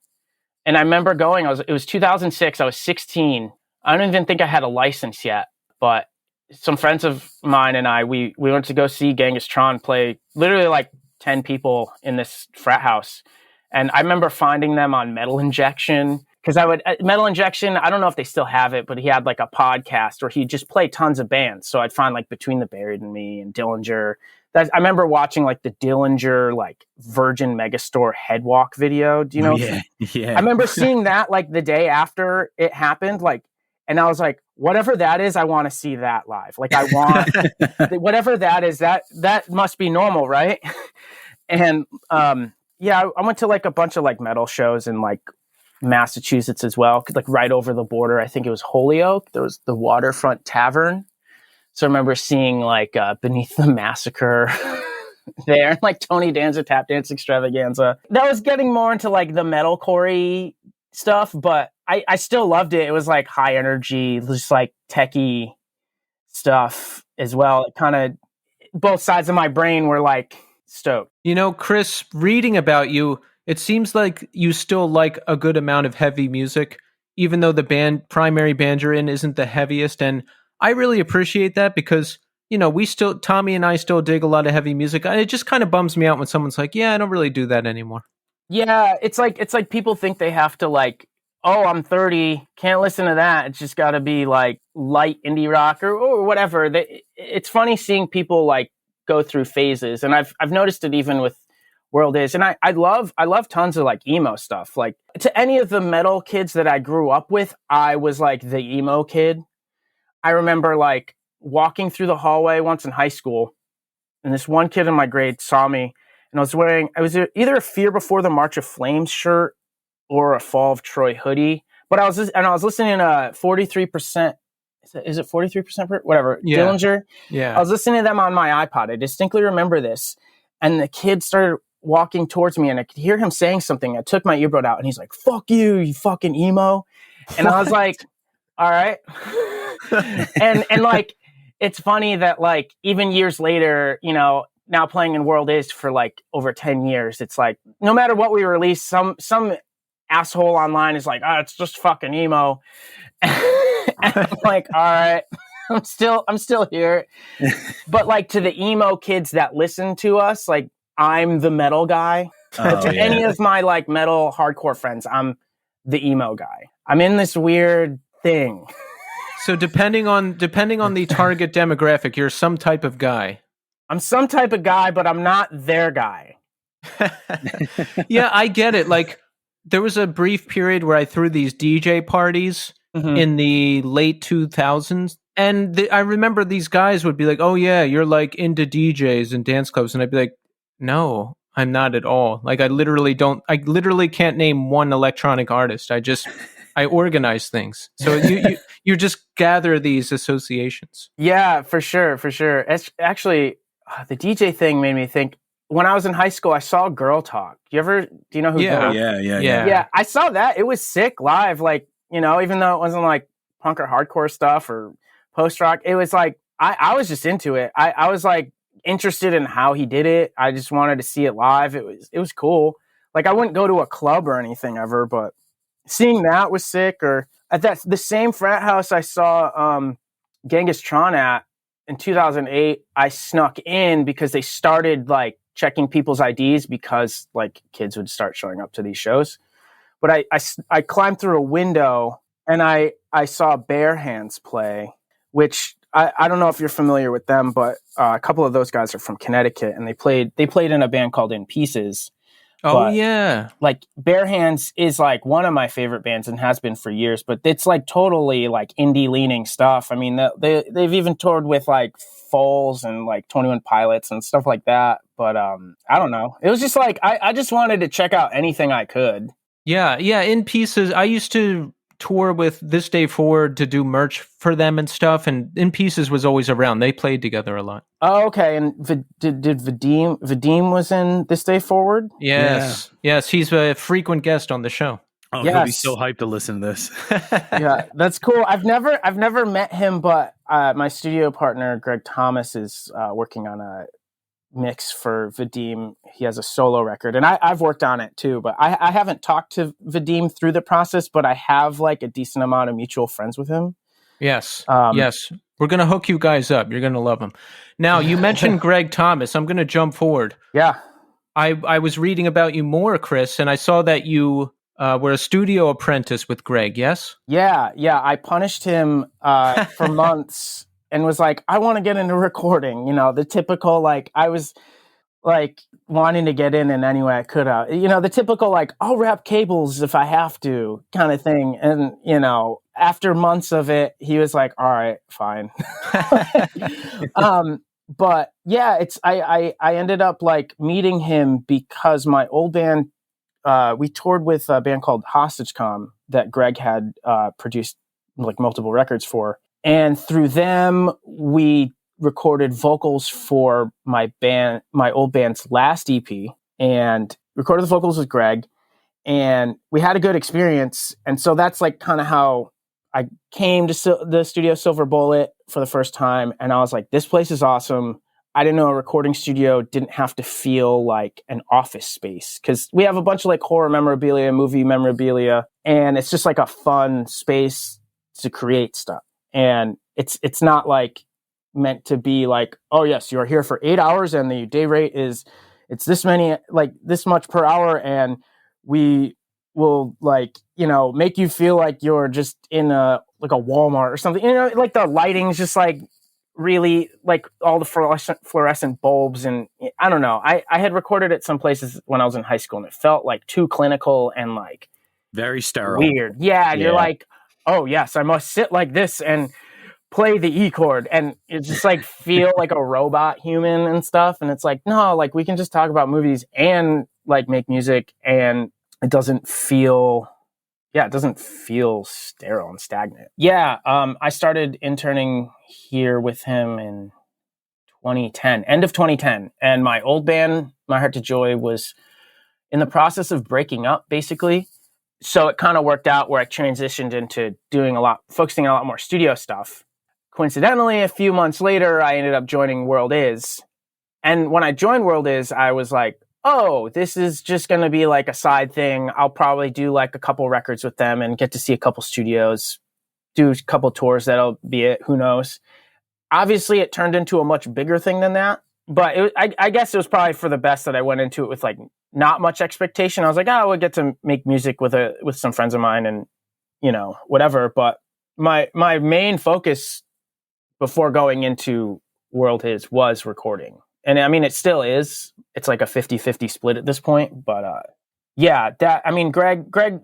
And I remember going, it was 2006. I was 16. I don't even think I had a license yet, but some friends of mine and we went to go see Genghis Tron play, literally like 10 people in this frat house. And I remember finding them on Metal Injection, because Metal Injection, I don't know if they still have it, but he had like a podcast where he'd just play tons of bands. So I'd find like Between the Buried and Me and Dillinger. I remember watching like the Dillinger, like Virgin Megastore Headwalk video. Do you know? Yeah. I remember seeing that like the day after it happened, like, and I was like, whatever that is, I want to see that live. Like, I want whatever that is, that must be normal, right? And I went to like a bunch of like metal shows in like Massachusetts as well, like right over the border. I think it was Holyoke. There was the Waterfront Tavern. So I remember seeing like Beneath the Massacre there, like Tony Danza Tap Dance Extravaganza. That was getting more into like the metalcore stuff, but I still loved it. It was like high energy, just like techie stuff as well. It kind of, both sides of my brain were like stoked. Chris, reading about you, it seems like you still like a good amount of heavy music, even though the primary band you're in isn't the heaviest. And I really appreciate that, because, Tommy and I still dig a lot of heavy music. And it just kind of bums me out when someone's like, yeah, I don't really do that anymore. Yeah, it's like people think they have to like, oh, I'm 30, can't listen to that. It's just got to be like light indie rock or whatever. It's funny seeing people like go through phases, and I've noticed it even with World Is, and I love tons of like emo stuff. Like, to any of the metal kids that I grew up with, I was like the emo kid. I remember like walking through the hallway once in high school, and this one kid in my grade saw me, and I was either a Fear Before the March of Flames shirt or a Fall of Troy hoodie. But I was listening to 43%. Is it 43%? Whatever. Yeah. Dillinger. Yeah. I was listening to them on my iPod. I distinctly remember this. And the kid started walking towards me, and I could hear him saying something. I took my earbud out, and he's like, "Fuck you, you fucking emo." And I was like, all right. and like, it's funny that like, even years later, now playing in World Is for like over 10 years, it's like, no matter what we release, some asshole online is like, oh, it's just fucking emo. And I'm like, all right, I'm still here. But like, to the emo kids that listen to us, like, I'm the metal guy. To any of my like metal hardcore friends, I'm the emo guy. I'm in this weird thing. So depending on the target demographic, you're some type of guy. I'm some type of guy, but I'm not their guy. Yeah, I get it. Like, there was a brief period where I threw these DJ parties in the late 2000s. And I remember these guys would be like, oh, yeah, you're like into DJs and dance clubs. And I'd be like, no, I'm not at all. Like, I literally can't name one electronic artist. I organize things. So you just gather these associations. Yeah, for sure. It's actually, the DJ thing made me think, when I was in high school, I saw Girl Talk. Do you know who? Yeah. I saw that. It was sick live. Like, even though it wasn't like punk or hardcore stuff or post rock, it was like, I was just into it. I was like interested in how he did it. I just wanted to see it live. It was cool. Like, I wouldn't go to a club or anything ever, but seeing that was sick. Or at the same frat house I saw Genghis Tron at in 2008, I snuck in because they started like checking people's IDs because like kids would start showing up to these shows. But I climbed through a window and I saw Bare Hands play, which I don't know if you're familiar with them, but a couple of those guys are from Connecticut, and they played in a band called In Pieces. Oh, yeah. Like, Bare Hands is like one of my favorite bands and has been for years, but it's like totally like indie leaning stuff. I mean, they've even toured with like Foals and like 21 Pilots and stuff like that. But I don't know. It was just like, I just wanted to check out anything I could. Yeah. In Pieces, I used to tour with This Day Forward to do merch for them and stuff, and In Pieces was always around. They played together a lot. Oh, okay. And did Vadim was in This Day Forward? Yes. Yeah. Yes, he's a frequent guest on the show. Oh, yes. He'll be so hyped to listen to this. Yeah, that's cool. I've never met him, but my studio partner Greg Thomas is working on a mix for Vadim. He has a solo record, and I've worked on it too, but I haven't talked to Vadim through the process, but I have like a decent amount of mutual friends with him. Yes. Yes. We're going to hook you guys up. You're going to love him. Now, you mentioned Greg Thomas. I'm going to jump forward. Yeah. I was reading about you more, Chris, and I saw that you were a studio apprentice with Greg, yes? Yeah. I punished him for months and was like, I want to get into recording. The typical, like, I was like wanting to get in any way I could. The typical, like, I'll wrap cables if I have to kind of thing. And, after months of it, he was like, all right, fine. But yeah, I ended up like meeting him because my old band, we toured with a band called HostageCom that Greg had produced like multiple records for. And through them, we recorded vocals for my old band's last EP, and recorded the vocals with Greg, and we had a good experience. And so that's like kind of how I came to the studio Silver Bullet for the first time. And I was like, this place is awesome. I didn't know a recording studio didn't have to feel like an office space, because we have a bunch of like horror memorabilia, movie memorabilia, and it's just like a fun space to create stuff. And it's not like meant to be like, oh yes, you're here for 8 hours and the day rate is it's this many, like this much per hour, and we will like, make you feel like you're just in a Walmart or something. Like the lighting's just like really like all the fluorescent bulbs, and I don't know. I had recorded at some places when I was in high school, and it felt like too clinical and like very sterile. Weird. Yeah. You're like, oh yes, I must sit like this and play the E chord, and it just like feel like a robot human and stuff. And it's like, no, like we can just talk about movies and like make music, and it doesn't feel sterile and stagnant. Yeah. I started interning here with him in 2010, end of 2010. And my old band, My Heart to Joy, was in the process of breaking up, basically. So it kind of worked out where I transitioned into focusing on a lot more studio stuff. Coincidentally, a few months later, I ended up joining World Is. And when I joined World Is, I was like, oh, this is just going to be like a side thing. I'll probably do like a couple records with them and get to see a couple studios, do a couple tours. That'll be it. Who knows? Obviously, it turned into a much bigger thing than that. I guess it was probably for the best that I went into it with like not much expectation. I was like, oh, we'll get to make music with some friends of mine and, whatever. But my main focus before going into World Is was recording. And I mean, it still is. It's like a 50-50 split at this point. But Greg,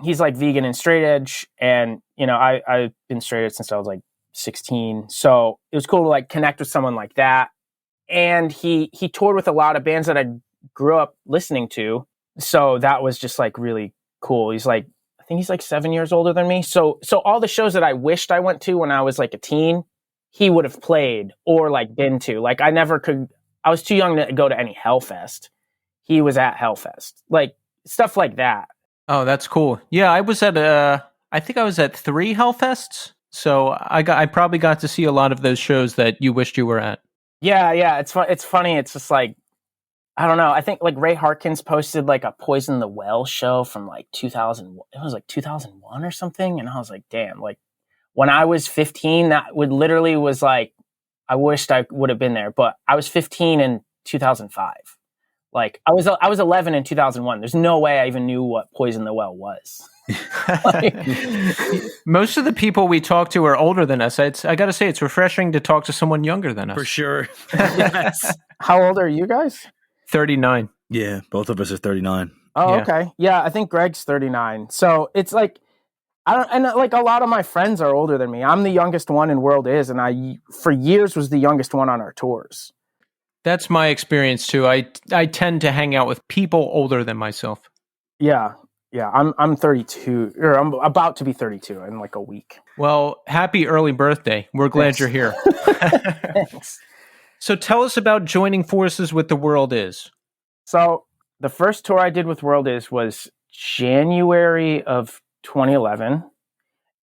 he's like vegan and straight edge. And, I've been straight edge since I was like 16. So it was cool to like connect with someone like that. And he toured with a lot of bands that I grew up listening to. So that was just like really cool. I think he's like 7 years older than me. So all the shows that I wished I went to when I was like a teen, he would have played or like been to. Like I was too young to go to any Hellfest. He was at Hellfest. Like stuff like that. Oh, that's cool. Yeah, I was I think I was at 3 Hellfests. So I probably got to see a lot of those shows that you wished you were at. Yeah. It's funny. It's just like, I don't know. I think like Ray Harkins posted like a Poison the Well show from like 2000. It was like 2001 or something. And I was like, damn, like when I was 15, that literally was like, I wished I would have been there, but I was 15 in 2005. Like I was 11 in 2001. There's no way I even knew what Poison the Well was. Most of the people we talk to are older than us. I got to say, it's refreshing to talk to someone younger than us. For sure. Yes. How old are you guys? 39. Yeah, both of us are 39. Oh, yeah. Okay. Yeah, I think Greg's 39. So it's like, like a lot of my friends are older than me. I'm the youngest one in World Is, and I, for years, was the youngest one on our tours. That's my experience too. I tend to hang out with people older than myself. Yeah. I'm 32, or I'm about to be 32 in like a week. Well, happy early birthday. We're glad you're here. Thanks. So tell us about joining forces with The World Is. So the first tour I did with World Is was January of 2011.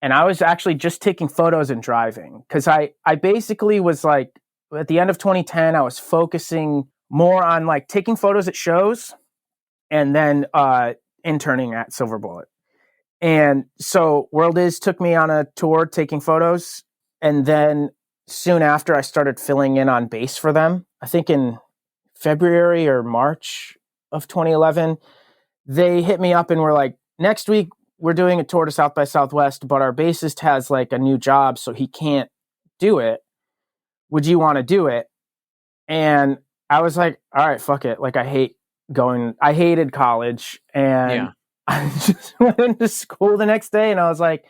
And I was actually just taking photos and driving because I basically was like, at the end of 2010, I was focusing more on like taking photos at shows and then interning at Silver Bullet. And so World Is took me on a tour taking photos. And then soon after, I started filling in on bass for them. I think in February or March of 2011, they hit me up and were like, next week, we're doing a tour to South by Southwest, but our bassist has like a new job, so he can't do it. Would you want to do it? And I was like, all right, fuck it. Like I hated college, and I just went into school the next day, and I was like,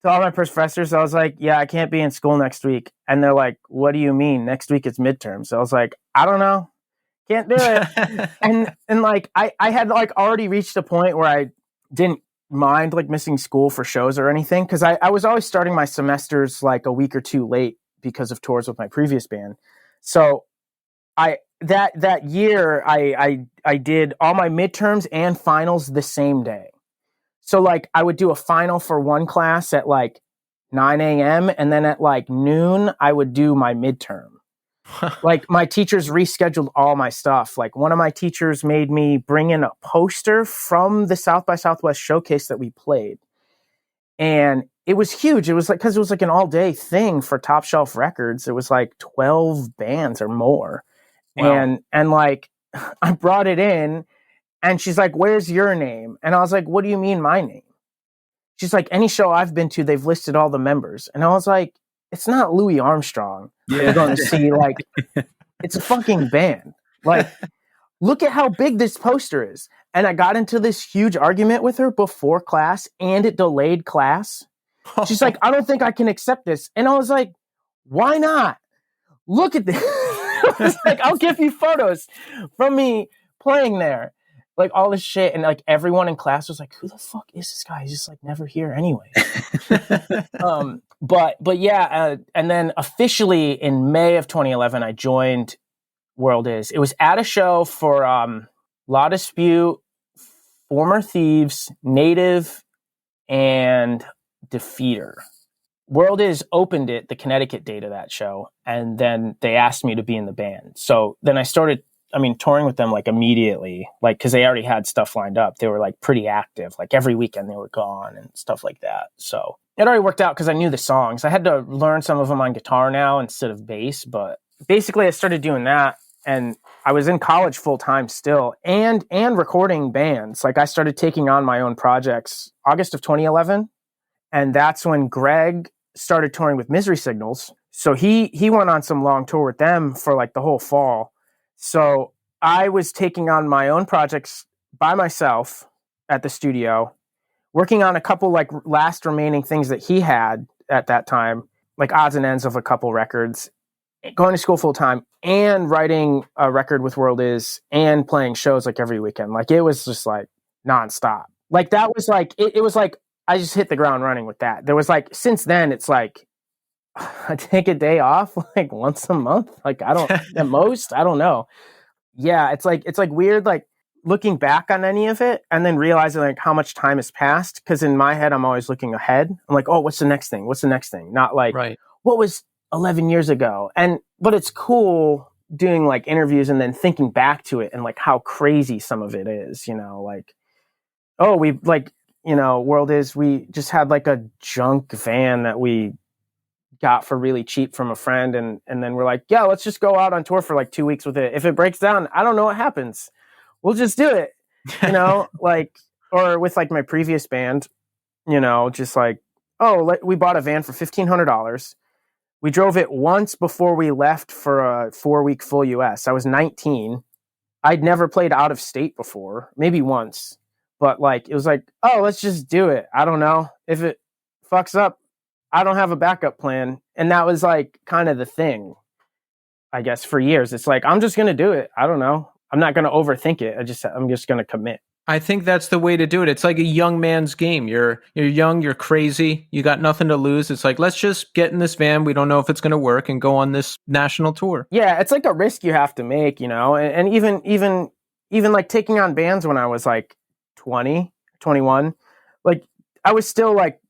to all my professors, I was like, yeah, I can't be in school next week. And they're like, what do you mean? Next week is midterm. So I was like, I don't know. Can't do it. and like, I had like already reached a point where I didn't mind like missing school for shows or anything. Cause I was always starting my semesters like a week or two late because of tours with my previous band. So that year I did all my midterms and finals the same day. So like I would do a final for one class at like 9 a.m. and then at like noon I would do my midterm. Like my teachers rescheduled all my stuff. Like one of my teachers made me bring in a poster from the South by Southwest showcase that we played. And it was huge. It was like, cause it was like an all day thing for Top Shelf Records. It was like 12 bands or more. Wow. And like I brought it in and she's like, where's your name? And I was like, what do you mean my name? She's like, any show I've been to, they've listed all the members. And I was like, it's not Louis Armstrong. Yeah. You're going to see like, it's a fucking band. Like, look at how big this poster is. And I got into this huge argument with her before class and it delayed class. She's like, I don't think I can accept this. And I was like, why not? Look at this. I was like, I'll give you photos from me playing there. Like all this shit. And like everyone in class was like, who the fuck is this guy? He's just like never here anyway. But yeah. And then officially in May of 2011, I joined World Is. It was at a show for La Dispute, Former Thieves, Native, and Defeater. World Is opened it, the Connecticut date of that show. And then they asked me to be in the band. So then I started, touring with them like immediately, like, cause they already had stuff lined up. They were like pretty active, like every weekend they were gone and stuff like that. So it already worked out cause I knew the songs. I had to learn some of them on guitar now instead of bass, but basically I started doing that, and I was in college full time still, and recording bands. Like I started taking on my own projects August of 2011, and that's when Greg started touring with Misery Signals. So he went on some long tour with them for like the whole fall. So I was taking on my own projects by myself at the studio, working on a couple like last remaining things that he had at that time, like odds and ends of a couple records, going to school full time and writing a record with World Is and playing shows like every weekend. Like it was just like nonstop. Like that was like, it was like, I just hit the ground running with that. There was like, since then it's like, I take a day off like once a month. Like I don't, at most, I don't know. Yeah. It's like weird, like looking back on any of it and then realizing like how much time has passed. Cause in my head, I'm always looking ahead. I'm like, oh, what's the next thing? What's the next thing? Not like, what was 11 years ago? But it's cool doing like interviews and then thinking back to it and like how crazy some of it is, you know, like, oh, we like, you know, World Is, we just had like a junk van that we got for really cheap from a friend. And then we're like, yeah, let's just go out on tour for like 2 weeks with it. If it breaks down, I don't know what happens. We'll just do it, you know, like, or with like my previous band, you know, just like, oh, we bought a van for $1,500. We drove it once before we left for a 4-week full US. I was 19. I'd never played out of state before, maybe once, but like, it was like, oh, let's just do it. I don't know if it fucks up. I don't have a backup plan. And that was like kind of the thing, I guess, for years. It's like, I'm just going to do it. I don't know. I'm not going to overthink it. I'm just going to commit. I think that's the way to do it. It's like a young man's game. You're young, you're crazy, you got nothing to lose. It's like, let's just get in this van. We don't know if it's going to work and go on this national tour. Yeah, it's like a risk you have to make, you know. And even like taking on bands when I was like 20, 21, like I was still like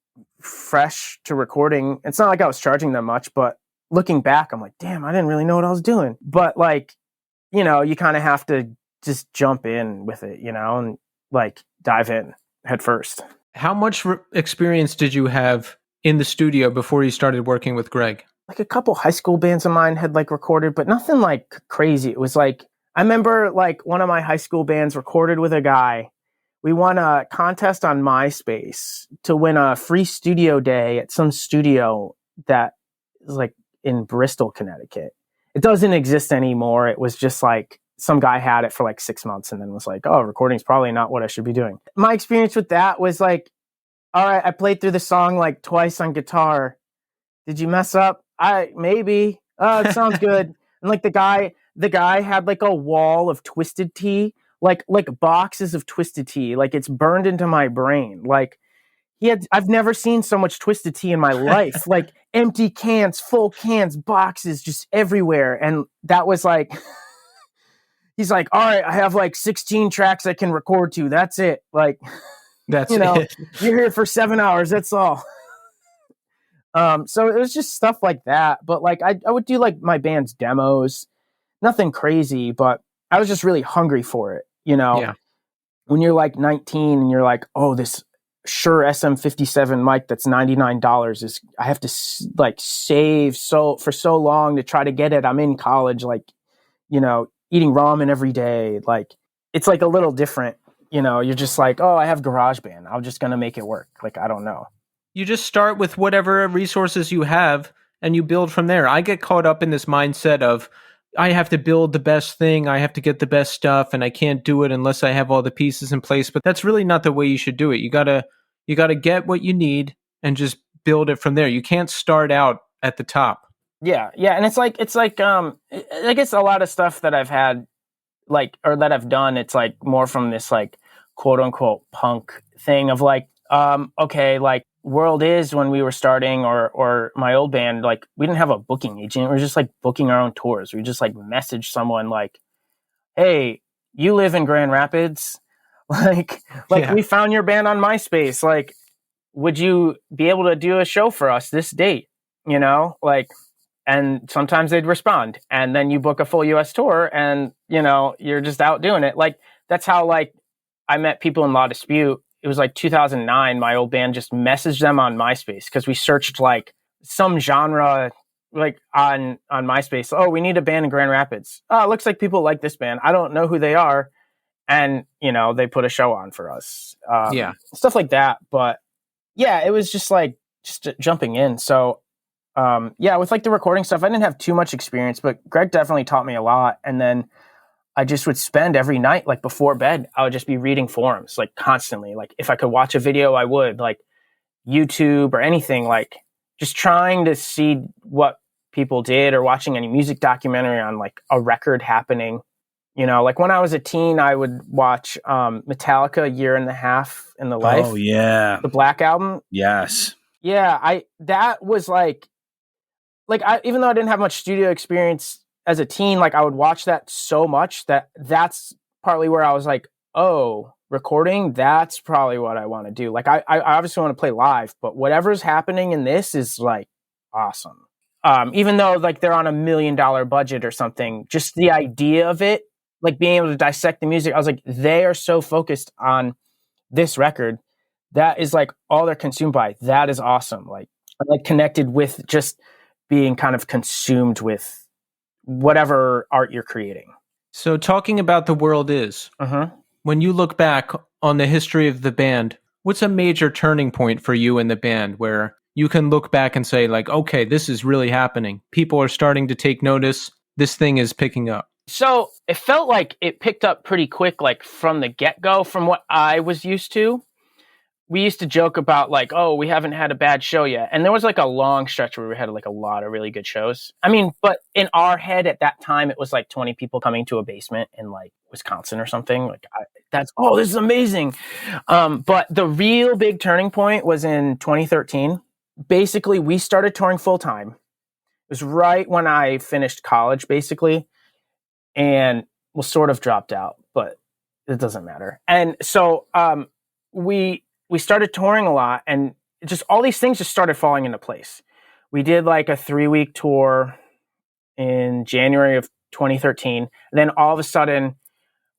fresh to recording. It's not like I was charging them much, but looking back, I'm like, damn, I didn't really know what I was doing. But like, you know, you kind of have to just jump in with it, you know, and like dive in head first. How much experience did you have in the studio before you started working with Greg? Like a couple high school bands of mine had like recorded, but nothing like crazy. It was like, I remember like one of my high school bands recorded with a guy. We won a contest on MySpace to win a free studio day at some studio that is like in Bristol, Connecticut. It doesn't exist anymore. It was just like, some guy had it for like 6 months and then was like, oh, recording's probably not what I should be doing. My experience with that was like, all right, I played through the song like twice on guitar. Did you mess up? Maybe. Oh, it sounds good. And like the guy had like a wall of Twisted Tea, like boxes of Twisted Tea. Like it's burned into my brain. Like I've never seen so much Twisted Tea in my life. Like empty cans, full cans, boxes just everywhere. And that was like, he's like, all right, I have like 16 tracks I can record to. That's it. Like, that's you know, it. You're here for 7 hours. That's all. So it was just stuff like that. But like, I would do like my band's demos, nothing crazy, but I was just really hungry for it. You know, yeah. When you're like 19 and you're like, oh, this Shure SM57 mic that's $99 is, I have to like save for so long to try to get it. I'm in college, like, you know, eating ramen every day. Like, it's like a little different, you know, you're just like, oh, I have GarageBand. I'm just going to make it work. Like, I don't know. You just start with whatever resources you have and you build from there. I get caught up in this mindset of, I have to build the best thing. I have to get the best stuff and I can't do it unless I have all the pieces in place. But that's really not the way you should do it. You gotta get what you need and just build it from there. You can't start out at the top. Yeah. And it's like, I guess a lot of stuff that I've had, like, or that I've done, it's like more from this like quote unquote punk thing of like, okay, like World Is when we were starting or my old band, like we didn't have a booking agent. We were just like booking our own tours. We just like messaged someone like, hey, you live in Grand Rapids. Like yeah. We found your band on MySpace. Like, would you be able to do a show for us this date? You know, like, and sometimes they'd respond and then you book a full US tour and, you know, you're just out doing it. Like, that's how, like, I met people in Law Dispute. It was like 2009. My old band just messaged them on MySpace because we searched like some genre like on MySpace. Oh, we need a band in Grand Rapids. Oh, it looks like people like this band. I don't know who they are. And, they put a show on for us. Stuff like that. But yeah, it was just like, jumping in. So, with like the recording stuff, I didn't have too much experience, but Greg definitely taught me a lot. And then I just would spend every night, like before bed, I would just be reading forums, like constantly. Like if I could watch a video, I would, like YouTube or anything, like just trying to see what people did or watching any music documentary on like a record happening. Like when I was a teen, I would watch Metallica, Year and a Half in the Life. Oh, yeah. The Black Album. Yes. Yeah, that was like even though I didn't have much studio experience as a teen, like I would watch that so much that's partly where I was like, oh, recording, that's probably what I want to do. Like I obviously want to play live, but whatever's happening in this is like awesome. Even though like they're on $1 million budget or something, just the idea of it, like being able to dissect the music, I was like, they are so focused on this record. That is like all they're consumed by. That is awesome. Like I'm like connected with just being kind of consumed with whatever art you're creating. So talking about The World Is, when you look back on the history of the band, what's a major turning point for you in the band where you can look back and say like, okay, this is really happening. People are starting to take notice. This thing is picking up. So it felt like it picked up pretty quick, like from the get-go, from what I was used to. We used to joke about like, oh, we haven't had a bad show yet. And there was like a long stretch where we had like a lot of really good shows. I mean, but in our head at that time, it was like 20 people coming to a basement in like Wisconsin or something. Like this is amazing. But the real big turning point was in 2013. Basically, we started touring full time. It was right when I finished college, basically. And sort of dropped out, but it doesn't matter. And so we started touring a lot, and just all these things just started falling into place. We did like a 3-week tour in January of 2013. And then all of a sudden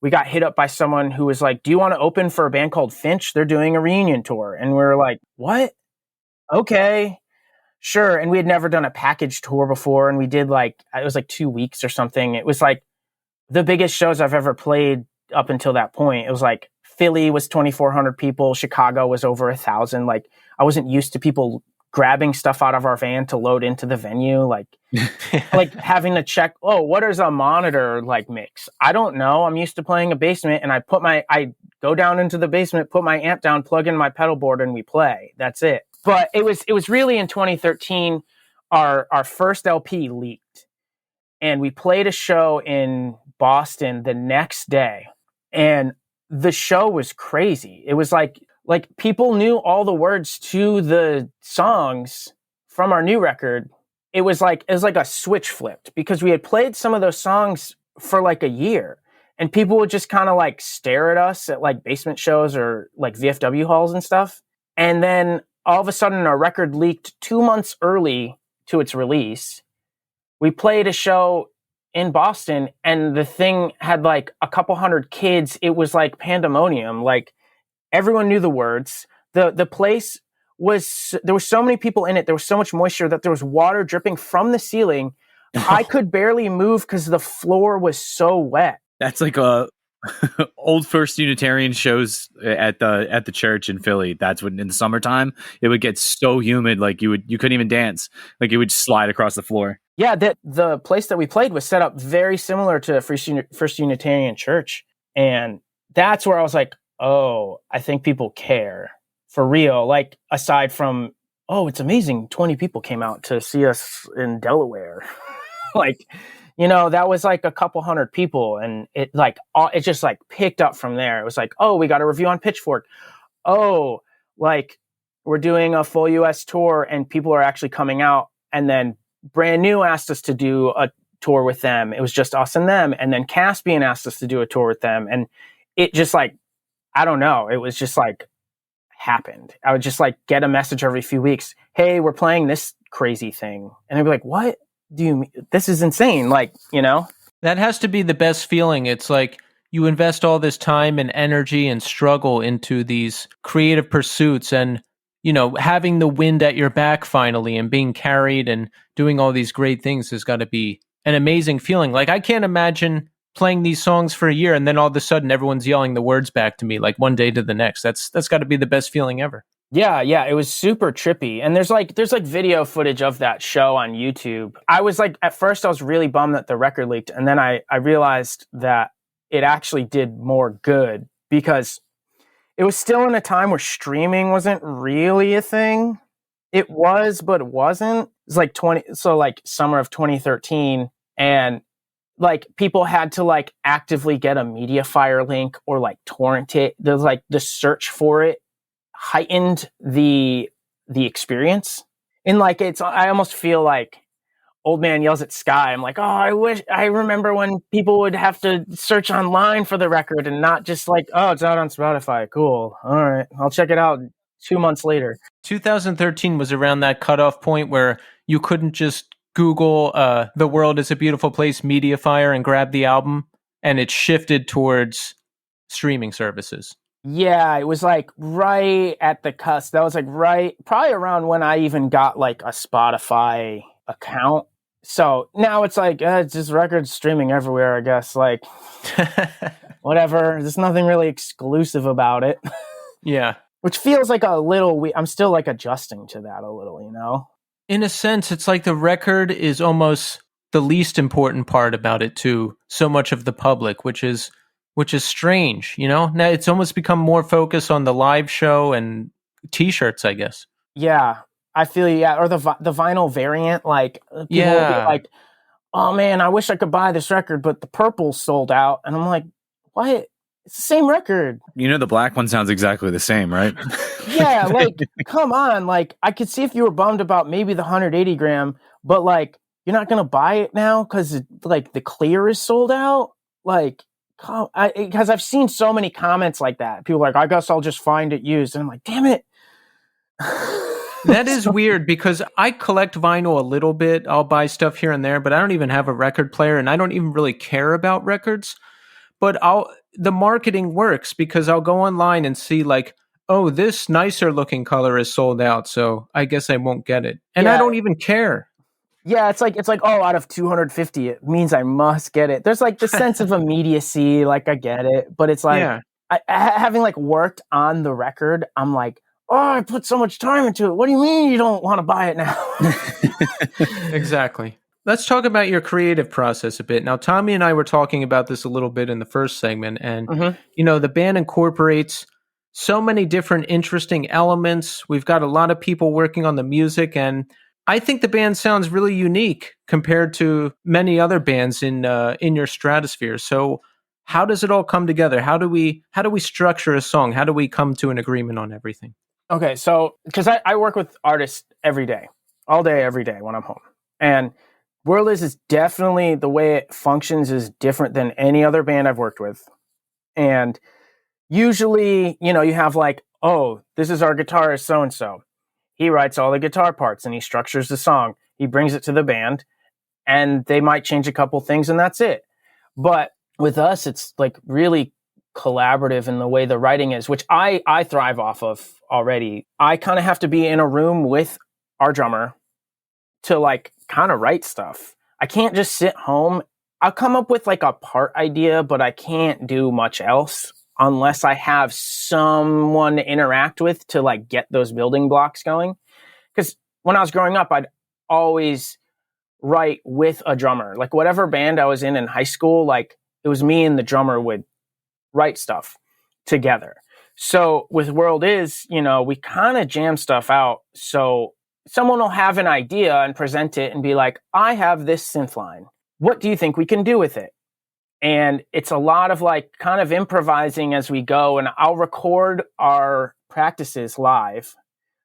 we got hit up by someone who was like, do you want to open for a band called Finch? They're doing a reunion tour. And we were like, what? Okay, sure. And we had never done a package tour before. And we did it was like 2 weeks or something. It was like the biggest shows I've ever played up until that point. It was like Philly was 2,400 people. Chicago was over 1,000. Like I wasn't used to people grabbing stuff out of our van to load into the venue. Like having to check, oh, what is a monitor like mix? I don't know. I'm used to playing a basement, and I go down into the basement, put my amp down, plug in my pedal board, and we play. That's it. But it was really in 2013, our first LP leaked, and we played a show in Boston the next day, and the show was crazy. It was like people knew all the words to the songs from our new record. It was like a switch flipped, because we had played some of those songs for like a year, and people would just kind of like stare at us at like basement shows or like VFW halls and stuff. And then all of a sudden our record leaked 2 months early to its release. We played a show in Boston, and the thing had like a couple hundred kids. It was like pandemonium. Like everyone knew the words. The place there were so many people in it. There was so much moisture that there was water dripping from the ceiling. I could barely move because the floor was so wet. That's like old First Unitarian shows at the church in Philly. That's when in the summertime it would get so humid, like you couldn't even dance. Like it would slide across the floor. Yeah, the place that we played was set up very similar to First Unitarian Church, and that's where I was like, oh, I think people care for real. Like aside from, oh, it's amazing, 20 people came out to see us in Delaware. Like, that was like a couple hundred people, and it just like picked up from there. It was like, oh, we got a review on Pitchfork. Oh, like we're doing a full US tour and people are actually coming out. And then Brand New asked us to do a tour with them. It was just us and them. And then Caspian asked us to do a tour with them. And it just like, I don't know. It was just like happened. I would just like get a message every few weeks. Hey, we're playing this crazy thing. And I'd be like, what do you mean? This is insane. Like, That has to be the best feeling. It's like you invest all this time and energy and struggle into these creative pursuits, and having the wind at your back finally and being carried and doing all these great things has got to be an amazing feeling. Like, I can't imagine playing these songs for a year and then all of a sudden everyone's yelling the words back to me like one day to the next. That's got to be the best feeling ever. Yeah, it was super trippy. And there's video footage of that show on YouTube. I was like, at first I was really bummed that the record leaked, and then I realized that it actually did more good because it was still in a time where streaming wasn't really a thing. It was, but it wasn't. It was like summer of 2013, and like people had to like actively get a Mediafire link or like torrent it. There's like the search for it heightened the experience. And like I almost feel like Old Man Yells at Sky. I'm like, I remember when people would have to search online for the record and not just like, oh, it's out on Spotify. Cool. All right. I'll check it out 2 months later. 2013 was around that cutoff point where you couldn't just Google The World is a Beautiful Place Mediafire and grab the album, and it shifted towards streaming services. Yeah, it was like right at the cusp. That was like probably around when I even got like a Spotify account. So now it's like, it's just record streaming everywhere, I guess. Like, whatever. There's nothing really exclusive about it. Yeah. Which feels like a little, I'm still like adjusting to that a little, In a sense, it's like the record is almost the least important part about it to so much of the public, which is strange, Now it's almost become more focused on the live show and T-shirts, I guess. Yeah, I feel or the vinyl variant, like people will be like, "Oh man, I wish I could buy this record, but the purple's sold out," and I'm like, "What? It's the same record." The black one sounds exactly the same, right? Yeah, like come on, like I could see if you were bummed about maybe the 180 gram, but like you're not gonna buy it now because like the clear is sold out, like. Because I've seen so many comments like that. People are like, I guess I'll just find it used. And I'm like, damn it. That is weird because I collect vinyl a little bit. I'll buy stuff here and there, but I don't even have a record player and I don't even really care about records. But the marketing works because I'll go online and see like, oh, this nicer looking color is sold out, so I guess I won't get it. And I don't even care. Yeah, it's like, oh, out of 250, it means I must get it. There's like the sense of immediacy, like I get it, but it's like, having like worked on the record, I'm like, oh, I put so much time into it. What do you mean you don't want to buy it now? Exactly. Let's talk about your creative process a bit. Now, Tommy and I were talking about this a little bit in the first segment, and the band incorporates so many different interesting elements. We've got a lot of people working on the music, and I think the band sounds really unique compared to many other bands in your stratosphere. So how does it all come together? How do we structure a song? How do we come to an agreement on everything? Okay, so because I work with artists every day, all day, every day when I'm home. And World is definitely, the way it functions is different than any other band I've worked with. And usually, you have like, oh, this is our guitarist so-and-so. He writes all the guitar parts and he structures the song. He brings it to the band and they might change a couple things and that's it. But with us, it's like really collaborative in the way the writing is, which I thrive off of already. I kind of have to be in a room with our drummer to like kind of write stuff. I can't just sit home. I'll come up with like a part idea, but I can't do much else unless I have someone to interact with to like get those building blocks going. Because when I was growing up, I'd always write with a drummer. Like whatever band I was in high school, like it was me and the drummer would write stuff together. So with World Is, we kind of jam stuff out. So someone will have an idea and present it and be like, I have this synth line. What do you think we can do with it? And it's a lot of like kind of improvising as we go. And I'll record our practices live.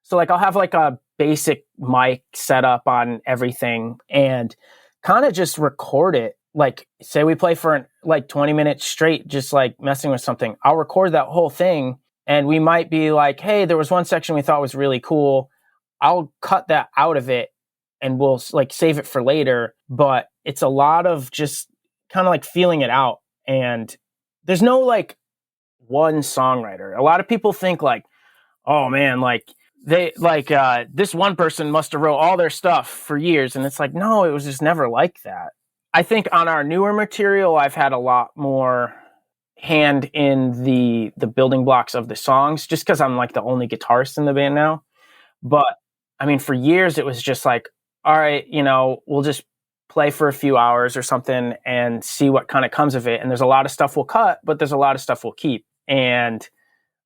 So like I'll have like a basic mic set up on everything and kind of just record it. Like say we play for like 20 minutes straight, just like messing with something. I'll record that whole thing. And we might be like, hey, there was one section we thought was really cool. I'll cut that out of it and we'll like save it for later. But it's a lot of just kind of like feeling it out. And there's no like one songwriter. A lot of people think like, oh man, like they like this one person must have wrote all their stuff for years, and it's like, no, it was just never like that. I think on our newer material, I've had a lot more hand in the building blocks of the songs, just because I'm like the only guitarist in the band now. But I mean, for years it was just like, all right, we'll just play for a few hours or something and see what kind of comes of it. And there's a lot of stuff we'll cut, but there's a lot of stuff we'll keep. And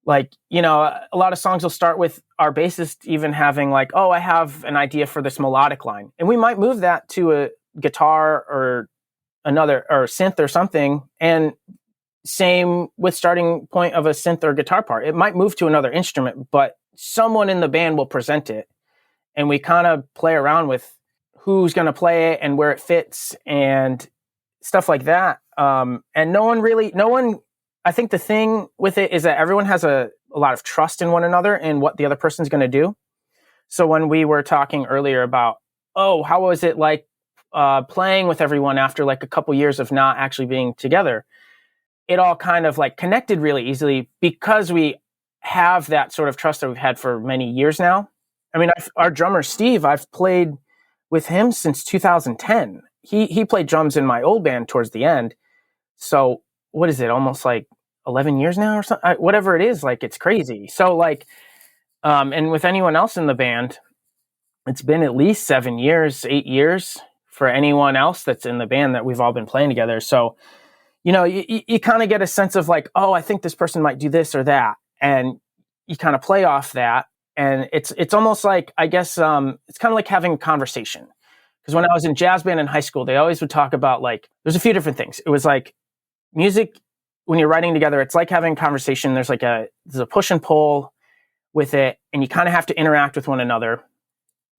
like, a lot of songs will start with our bassist even having like, oh, I have an idea for this melodic line. And we might move that to a guitar or another or synth or something. And same with starting point of a synth or guitar part. It might move to another instrument, but someone in the band will present it. And we kind of play around with who's going to play it and where it fits and stuff like that. And no one, I think the thing with it is that everyone has a lot of trust in one another and what the other person's going to do. So when we were talking earlier about, oh, how was it like playing with everyone after like a couple years of not actually being together? It all kind of like connected really easily because we have that sort of trust that we've had for many years now. I mean, our drummer, Steve, I've played with him since 2010. He played drums in my old band towards the end. So what is it? Almost like 11 years now or something, whatever it is, like it's crazy. So like, and with anyone else in the band, it's been at least 7 years, 8 years for anyone else that's in the band that we've all been playing together. So, you kind of get a sense of like, oh, I think this person might do this or that. And you kind of play off that. And it's almost like, I guess, it's kind of like having a conversation. Because when I was in jazz band in high school, they always would talk about like, there's a few different things. It was like music, when you're writing together, it's like having a conversation. There's a push and pull with it, and you kind of have to interact with one another.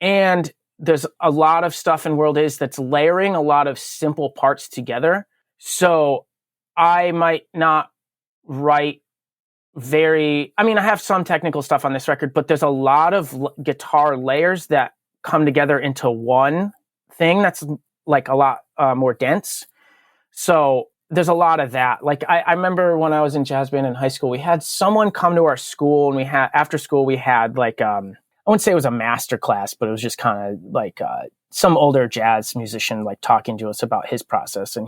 And there's a lot of stuff in World Is that's layering a lot of simple parts together. So I might not write I have some technical stuff on this record, but there's a lot of guitar layers that come together into one thing that's like a lot more dense. So there's a lot of that. Like I remember when I was in jazz band in high school, we had someone come to our school, and after school we had like, I wouldn't say it was a master class, but it was just kind of like some older jazz musician like talking to us about his process. And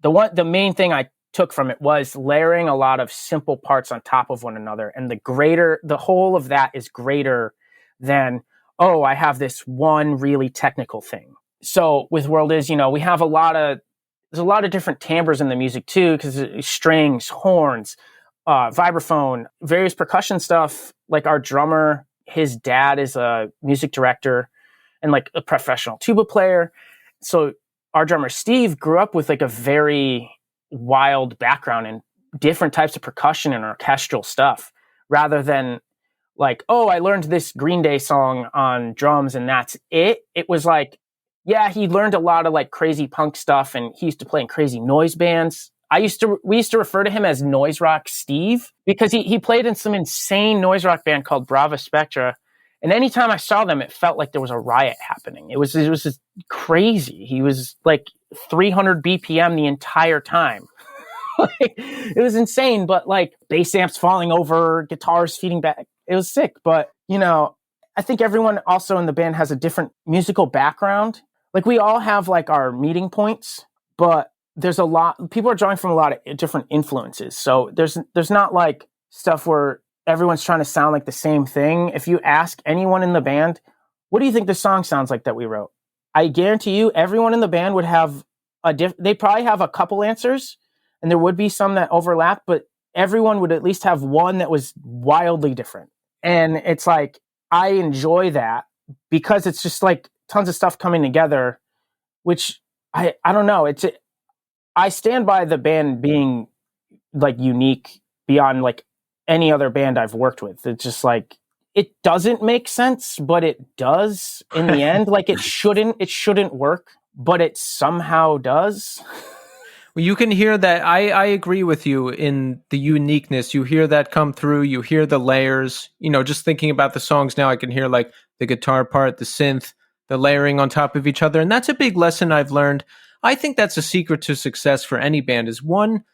the main thing I took from it was layering a lot of simple parts on top of one another. And the whole of that is greater than, oh, I have this one really technical thing. So with World Is, we have there's a lot of different timbres in the music too, because strings, horns, vibraphone, various percussion stuff. Like our drummer, his dad is a music director and like a professional tuba player. So our drummer, Steve, grew up with like a very wild background in different types of percussion and orchestral stuff, rather than like, oh, I learned this Green Day song on drums and that's it. It was like, yeah, he learned a lot of like crazy punk stuff, and he used to play in crazy noise bands. We used to refer to him as Noise Rock Steve, because he played in some insane noise rock band called Brava Spectra. And anytime I saw them, it felt like there was a riot happening. It was just crazy. He was like 300 BPM the entire time. It was insane, but like bass amps falling over, guitars feeding back. It was sick. But, I think everyone also in the band has a different musical background. Like we all have like our meeting points, but there's people are drawing from a lot of different influences. So there's not like stuff where everyone's trying to sound like the same thing. If you ask anyone in the band, what do you think the song sounds like that we wrote? I guarantee you everyone in the band would have they probably have a couple answers, and there would be some that overlap, but everyone would at least have one that was wildly different. And it's like, I enjoy that because it's just like tons of stuff coming together, which I don't know. I stand by the band being like unique beyond like any other band I've worked with. It's just like, it doesn't make sense, but it does in the end. Like it shouldn't work, but it somehow does. Well, you can hear that. I agree with you in the uniqueness. You hear that come through. You hear the layers. Just thinking about the songs now, I can hear like the guitar part, the synth, the layering on top of each other. And that's a big lesson I've learned. I think that's a secret to success for any band is, one,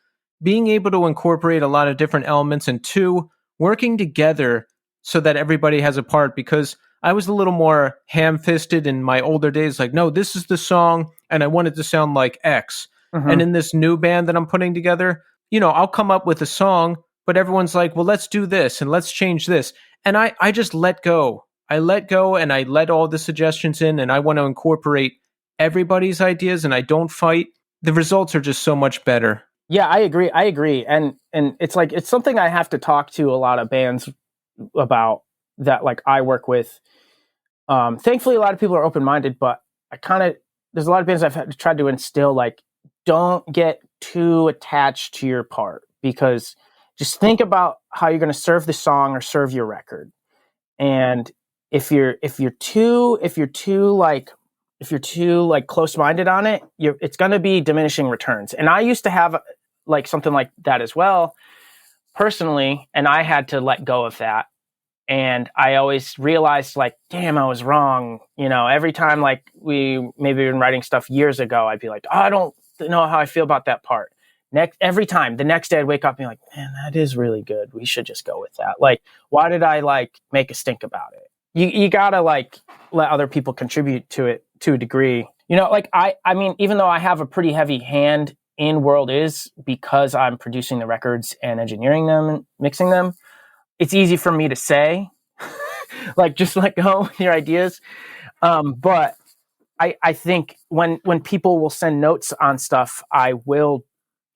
being able to incorporate a lot of different elements, and two, working together so that everybody has a part, because I was a little more ham-fisted in my older days. Like, no, this is the song, and I want it to sound like X. And in this new band that I'm putting together, I'll come up with a song, but everyone's like, well, let's do this and let's change this. And I just let go. I let go and I let all the suggestions in, and I want to incorporate everybody's ideas, and I don't fight. The results are just so much better. Yeah, I agree. And it's like, it's something I have to talk to a lot of bands about that, like, I work with. Thankfully, a lot of people are open-minded, but there's a lot of bands I've tried to instill, like, don't get too attached to your part, because just think about how you're going to serve the song or serve your record. And if you're too close-minded on it, it's going to be diminishing returns. And I used to have like something like that as well, personally, and I had to let go of that. And I always realized, like, damn, I was wrong. Every time, like, we maybe been writing stuff years ago, I'd be like, oh, I don't know how I feel about that part. Every time, the next day I'd wake up and be like, man, that is really good. We should just go with that. Like, why did I, like, make a stink about it? You gotta, like, let other people contribute to it to a degree. Like, I mean, even though I have a pretty heavy hand in World Is, because I'm producing the records and engineering them and mixing them, it's easy for me to say, like, just let go of your ideas. But I think when people will send notes on stuff, I will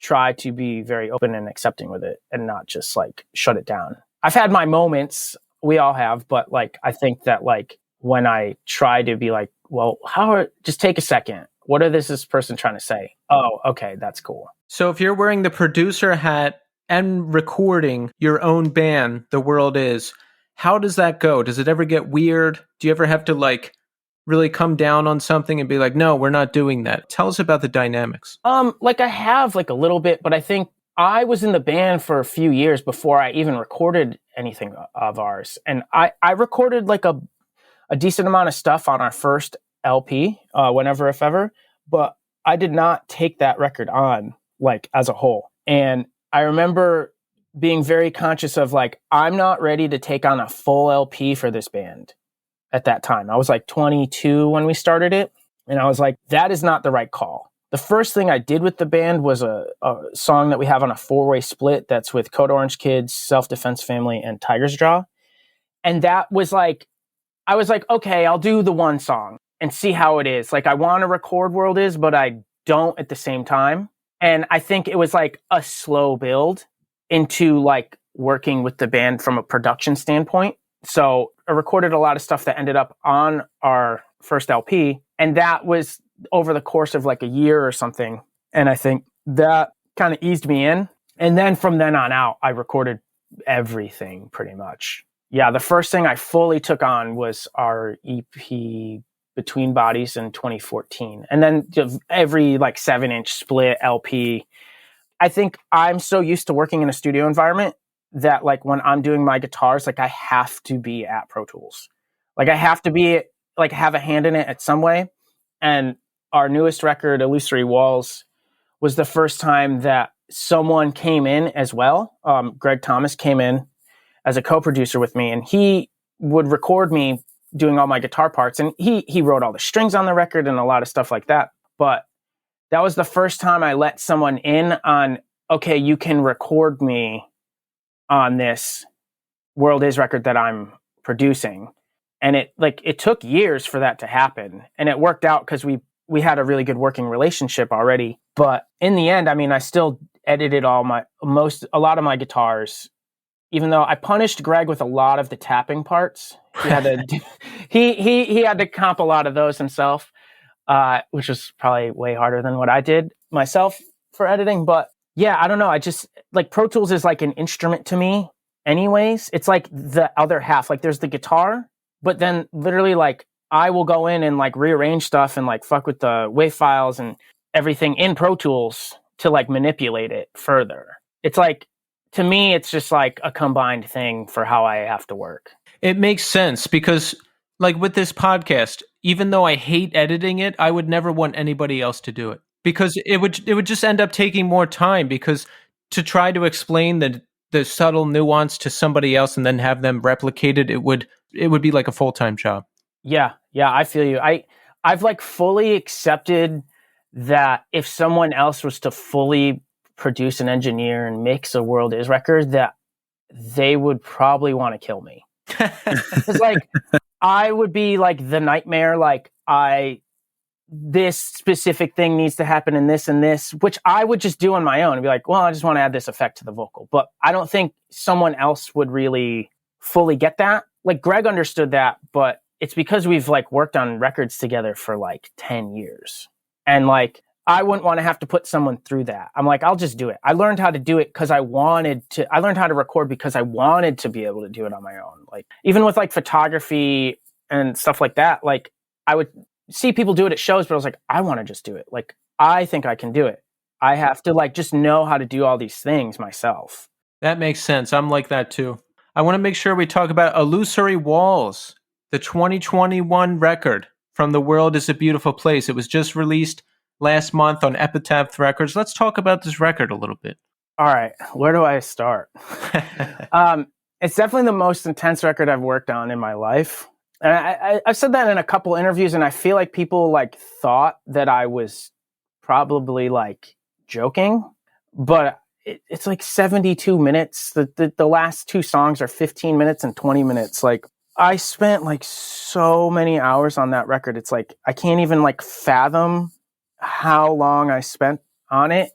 try to be very open and accepting with it and not just, like, shut it down. I've had my moments, we all have, but, like, I think that, like, when I try to be like, well, just take a second. What is this person trying to say? Oh, okay, that's cool. So if you're wearing the producer hat and recording your own band, The World Is, how does that go? Does it ever get weird? Do you ever have to, like, really come down on something and be like, no, we're not doing that? Tell us about the dynamics. Like, I have, like, a little bit, but I think I was in the band for a few years before I even recorded anything of ours. And I recorded, like, a decent amount of stuff on our first LP, Whenever If Ever, but I did not take that record on, like, as a whole. And I remember being very conscious of, like, I'm not ready to take on a full LP for this band at that time. I was like 22 when we started it. And I was like, that is not the right call. The first thing I did with the band was a song that we have on a 4-way split that's with Code Orange Kids, Self Defense Family, and Tiger's Jaw. And that was like, I was like, okay, I'll do the one song and see how it is. Like, I want to record World Is, but I don't at the same time. And I think it was like a slow build into, like, working with the band from a production standpoint. So I recorded a lot of stuff that ended up on our first LP. And that was over the course of, like, a year or something. And I think that kind of eased me in. And then from then on out, I recorded everything pretty much. Yeah, the first thing I fully took on was our EP Between Bodies in 2014. And then every, like, 7-inch split LP. I think I'm so used to working in a studio environment that, like, when I'm doing my guitars, like, I have to be at Pro Tools. Like, I have to be, like, have a hand in it at some way. And our newest record, Illusory Walls, was the first time that someone came in as well. Greg Thomas came in as a co-producer with me, and he would record me doing all my guitar parts. And he wrote all the strings on the record and a lot of stuff like that. But that was the first time I let someone in on, okay, you can record me on this World Is record that I'm producing. And it took years for that to happen. And it worked out because we had a really good working relationship already. But in the end, I mean, I still edited a lot of my guitars, even though I punished Greg with a lot of the tapping parts. He had to, he had to comp a lot of those himself, which was probably way harder than what I did myself for editing. But yeah, I don't know. I just, like, Pro Tools is like an instrument to me anyways. It's like the other half. Like, there's the guitar, but then literally, like, I will go in and, like, rearrange stuff and, like, fuck with the WAV files and everything in Pro Tools to, like, manipulate it further. It's like, to me, it's just like a combined thing for how I have to work. It makes sense because, like, with this podcast, even though I hate editing it, I would never want anybody else to do it, because it would just end up taking more time, because to try to explain the the subtle nuance to somebody else and then have them replicate it, it would be like a full-time job. Yeah, I feel you. I've like fully accepted that if someone else was to fully produce and engineer and mix a World Is record, that they would probably want to kill me. It's like I would be like the nightmare, like this specific thing needs to happen in this and this, which I would just do on my own and be like, well, I just want to add this effect to the vocal. But I don't think someone else would really fully get that. Like Greg understood that, but it's because we've like worked on records together for like 10 years. And like, I wouldn't want to have to put someone through that. I'm like, I'll just do it. I learned how to do it because I learned how to record because I wanted to be able to do it on my own. Like even with like photography and stuff like that, like I would see people do it at shows, but I was like, I want to just do it. Like, I think I can do it. I have to like just know how to do all these things myself. That makes sense. I'm like that too. I want to make sure we talk about Illusory Walls, the 2021 record from The World Is a Beautiful Place. It was just released last month on Epitaph Records. Let's talk about this record a little bit. All right. Where do I start? It's definitely the most intense record I've worked on in my life. And I've said that in a couple interviews, and I feel like people like thought that I was probably like joking, but it's like 72 minutes. The last two songs are 15 minutes and 20 minutes. Like I spent like so many hours on that record. It's like, I can't even like fathom how long I spent on it,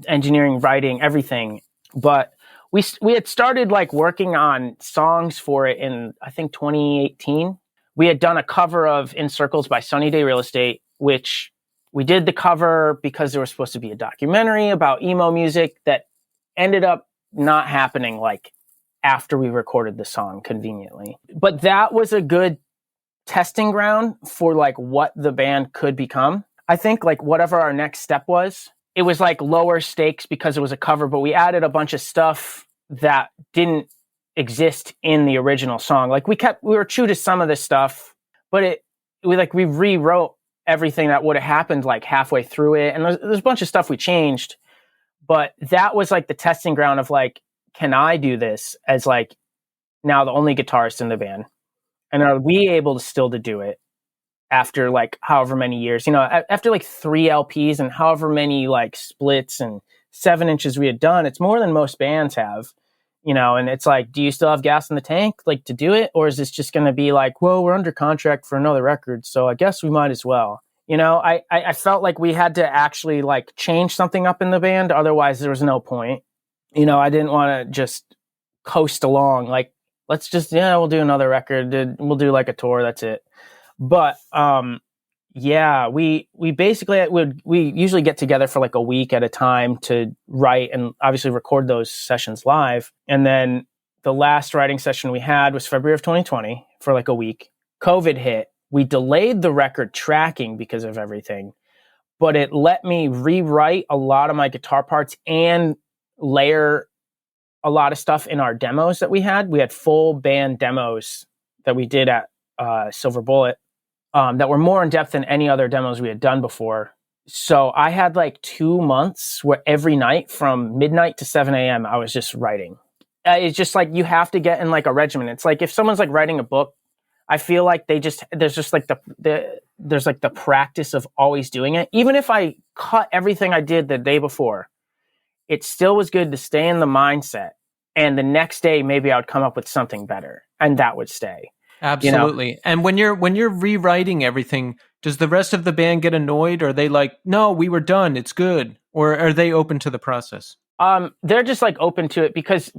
engineering, writing, everything. But we had started like working on songs for it in, I think, 2018. We had done a cover of In Circles by Sunny Day Real Estate, which we did the cover because there was supposed to be a documentary about emo music that ended up not happening like after we recorded the song conveniently. But that was a good testing ground for like what the band could become. I think like whatever our next step was, it was like lower stakes because it was a cover, but we added a bunch of stuff that didn't exist in the original song. Like we were true to some of this stuff, but we rewrote everything that would have happened like halfway through it. And there's a bunch of stuff we changed, but that was like the testing ground of like, can I do this as like now the only guitarist in the band? And are we able to still to do it after like however many years, after like 3 LPs and however many like splits and 7 inches we had done, it's more than most bands have, and it's like, do you still have gas in the tank like to do it? Or is this just going to be like, well, we're under contract for another record, so I guess we might as well. I felt like we had to actually like change something up in the band. Otherwise there was no point. I didn't want to just coast along. Like, let's just, we'll do another record. We'll do like a tour. That's it. But, we basically we usually get together for like a week at a time to write and obviously record those sessions live. And then the last writing session we had was February of 2020 for like a week. COVID hit. We delayed the record tracking because of everything, but it let me rewrite a lot of my guitar parts and layer a lot of stuff in our demos that we had. We had full band demos that we did at Silver Bullet. That were more in depth than any other demos we had done before. So I had like 2 months where every night from midnight to 7 a.m. I was just writing. It's just like you have to get in like a regimen. It's like if someone's like writing a book, I feel like there's just like there's like the practice of always doing it. Even if I cut everything I did the day before, it still was good to stay in the mindset. And the next day, maybe I would come up with something better and that would stay. Absolutely. And when you're rewriting everything, does the rest of the band get annoyed? Or are they like, no, we were done, it's good? Or are they open to the process? They're just like open to it because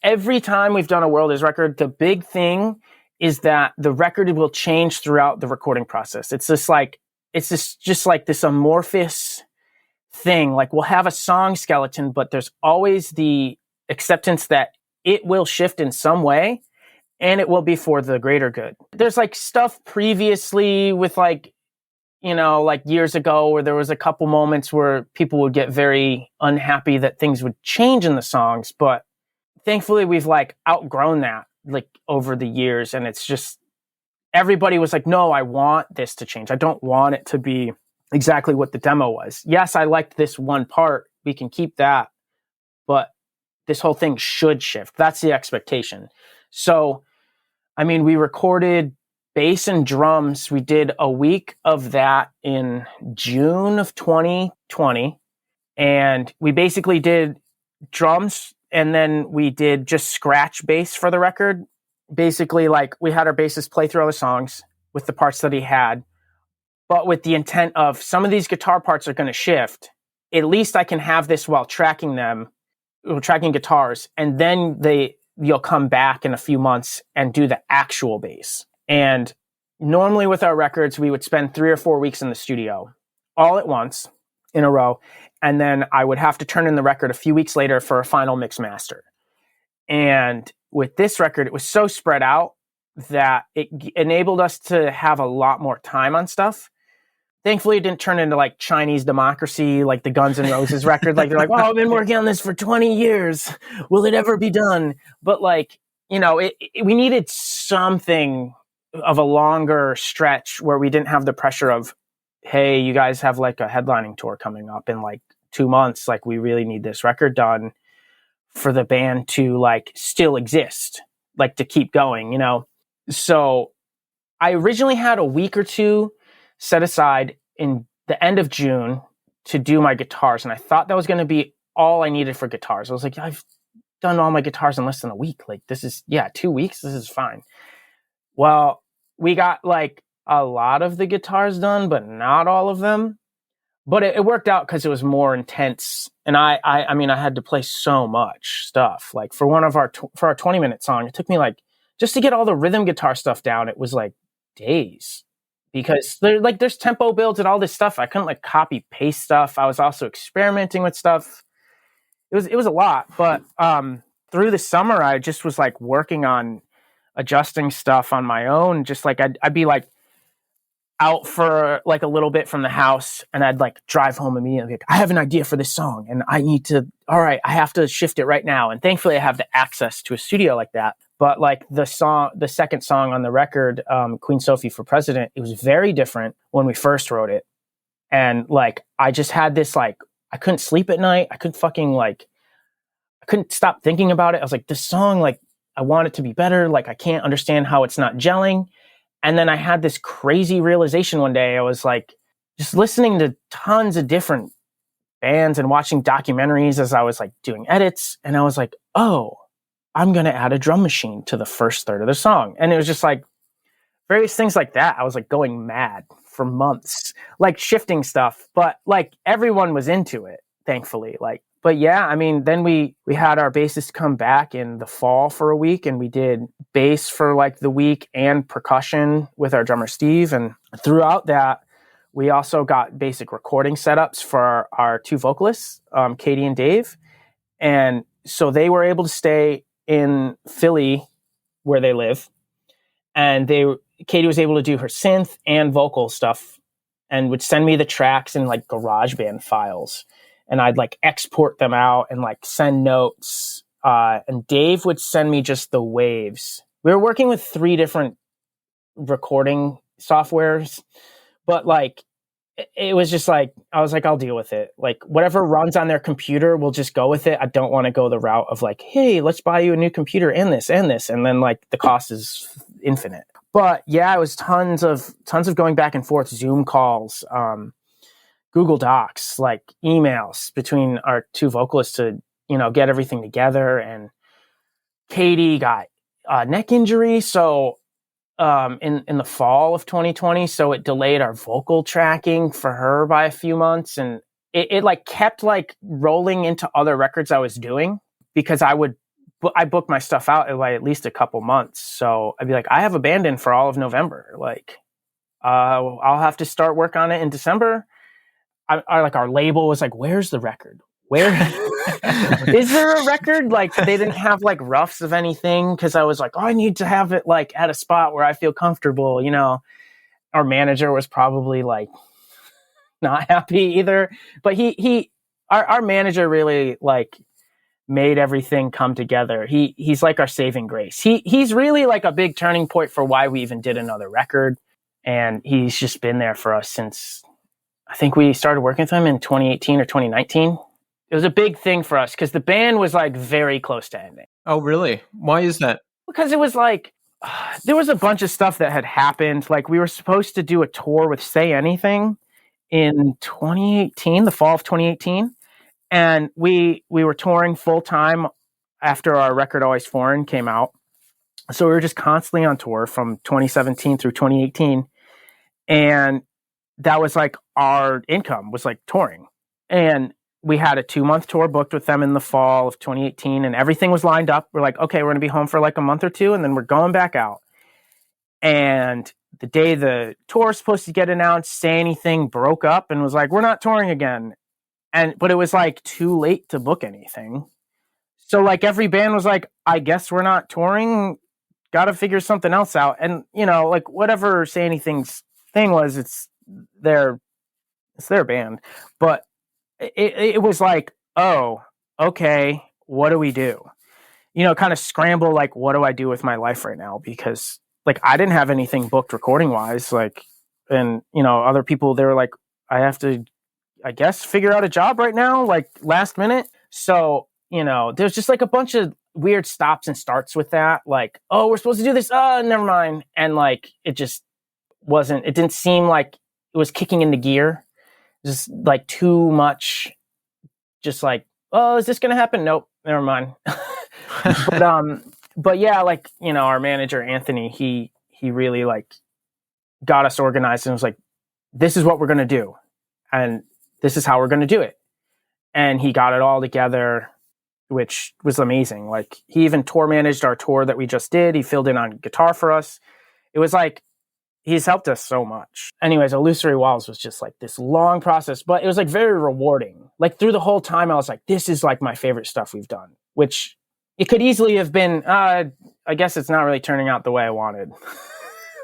every time we've done a World Is record, the big thing is that the record will change throughout the recording process. It's just like this amorphous thing. Like we'll have a song skeleton, but there's always the acceptance that it will shift in some way. And it will be for the greater good. There's like stuff previously with like, like years ago where there was a couple moments where people would get very unhappy that things would change in the songs. But thankfully we've like outgrown that like over the years. And it's just, everybody was like, no, I want this to change. I don't want it to be exactly what the demo was. Yes, I liked this one part. We can keep that. But this whole thing should shift. That's the expectation. So, I mean, we recorded bass and drums. We did a week of that in June of 2020. And we basically did drums, and then we did just scratch bass for the record. Basically, like, we had our bassist play through all the songs with the parts that he had, but with the intent of some of these guitar parts are going to shift. At least I can have this while tracking guitars, and then you'll come back in a few months and do the actual bass. And normally with our records, we would spend 3 or 4 weeks in the studio all at once in a row. And then I would have to turn in the record a few weeks later for a final mix master. And with this record, it was so spread out that it enabled us to have a lot more time on stuff. Thankfully, it didn't turn into like Chinese Democracy, like the Guns N' Roses record. Like, they're like, I've been working on this for 20 years. Will it ever be done? But like, we needed something of a longer stretch where we didn't have the pressure of, hey, you guys have like a headlining tour coming up in like 2 months. Like, we really need this record done for the band to like still exist, like to keep going, So I originally had a week or two set aside in the end of June to do my guitars. And I thought that was going to be all I needed for guitars. I was like, I've done all my guitars in less than a week. Like, this is, 2 weeks. This is fine. Well, we got like a lot of the guitars done, but not all of them. But it worked out because it was more intense. And I mean, I had to play so much stuff. Like, for for our 20-minute song, it took me like, just to get all the rhythm guitar stuff down, it was like days. Because there's tempo builds and all this stuff. I couldn't like copy paste stuff. I was also experimenting with stuff. It was a lot. But through the summer, I just was like working on adjusting stuff on my own. Just like I'd be like out for like a little bit from the house, and I'd like drive home immediately. Like, I have an idea for this song, and I have to shift it right now. And thankfully, I have the access to a studio like that. But like the second song on the record, Queen Sophie for President, it was very different when we first wrote it. And like, I just had this, like, I couldn't sleep at night. I couldn't stop thinking about it. I was like, this song, like, I want it to be better. Like, I can't understand how it's not gelling. And then I had this crazy realization one day. I was like, just listening to tons of different bands and watching documentaries as I was like doing edits. And I was like, oh, I'm going to add a drum machine to the first third of the song. And it was just like various things like that. I was like going mad for months, like shifting stuff, but like everyone was into it, thankfully. Like, but yeah, I mean, then we had our bassist come back in the fall for a week, and we did bass for like the week and percussion with our drummer Steve. And throughout that, we also got basic recording setups for our 2 vocalists, Katie and Dave. And so they were able to stay in Philly where they live, and Katie was able to do her synth and vocal stuff and would send me the tracks in like GarageBand files, and I'd like export them out and like send notes, and Dave would send me just the waves. We were working with 3 different recording softwares, but like it was just like, I was like, I'll deal with it. Like, whatever runs on their computer, we'll just go with it. I don't want to go the route of like, hey, let's buy you a new computer and this. And then like the cost is infinite. But yeah, it was tons of going back and forth, Zoom calls, Google Docs, like emails between our 2 vocalists to, get everything together. And Katie got a neck injury. So in the fall of 2020, so it delayed our vocal tracking for her by a few months, and it like kept like rolling into other records I was doing, because I booked my stuff out at least a couple months. So I'd be like, I have a band in for all of November. Like, I'll have to start work on it in December. Our label was like, where's the record? Where is there a record? Like, they didn't have like roughs of anything, because I was like, I need to have it like at a spot where I feel comfortable. Our manager was probably like not happy either, but our manager really like made everything come together. He's like our saving grace. He's really like a big turning point for why we even did another record, and he's just been there for us since, I think we started working with him in 2018 or 2019. It was a big thing for us because the band was like very close to ending. Oh, really? Why is that? Because it was like, there was a bunch of stuff that had happened. Like we were supposed to do a tour with Say Anything in 2018, the fall of 2018. And we were touring full time after our record Always Foreign came out. So we were just constantly on tour from 2017 through 2018. And that was like our income was like touring. And we had a 2-month tour booked with them in the fall of 2018 and everything was lined up. We're like, okay, we're going to be home for like a month or two and then we're going back out. And the day the tour was supposed to get announced, Say Anything broke up and was like, we're not touring again. But it was like too late to book anything. So like every band was like, I guess we're not touring. Got to figure something else out. And you know, like whatever Say Anything's thing was, it's their band. But it was like, oh, okay, what do we do? You know, kind of scramble, like, what do I do with my life right now? Because like I didn't have anything booked recording wise, like, and you know, other people, they were like, I have to, I guess, figure out a job right now, like last minute. So, you know, there's just like a bunch of weird stops and starts with that. Like, oh, we're supposed to do this. Never mind. And like, it just wasn't, it didn't seem like it was kicking into gear. Just like too much, just like, oh, is this going to happen? Nope. Never mind. But yeah, like, you know, our manager, Anthony, he really like got us organized and was like, this is what we're going to do. And this is how we're going to do it. And he got it all together, which was amazing. Like he even tour managed our tour that we just did. He filled in on guitar for us. It was like, he's helped us so much. Anyways, Illusory Walls was just like this long process, but it was like very rewarding. Like through the whole time, I was like, this is like my favorite stuff we've done, which it could easily have been, I guess it's not really turning out the way I wanted.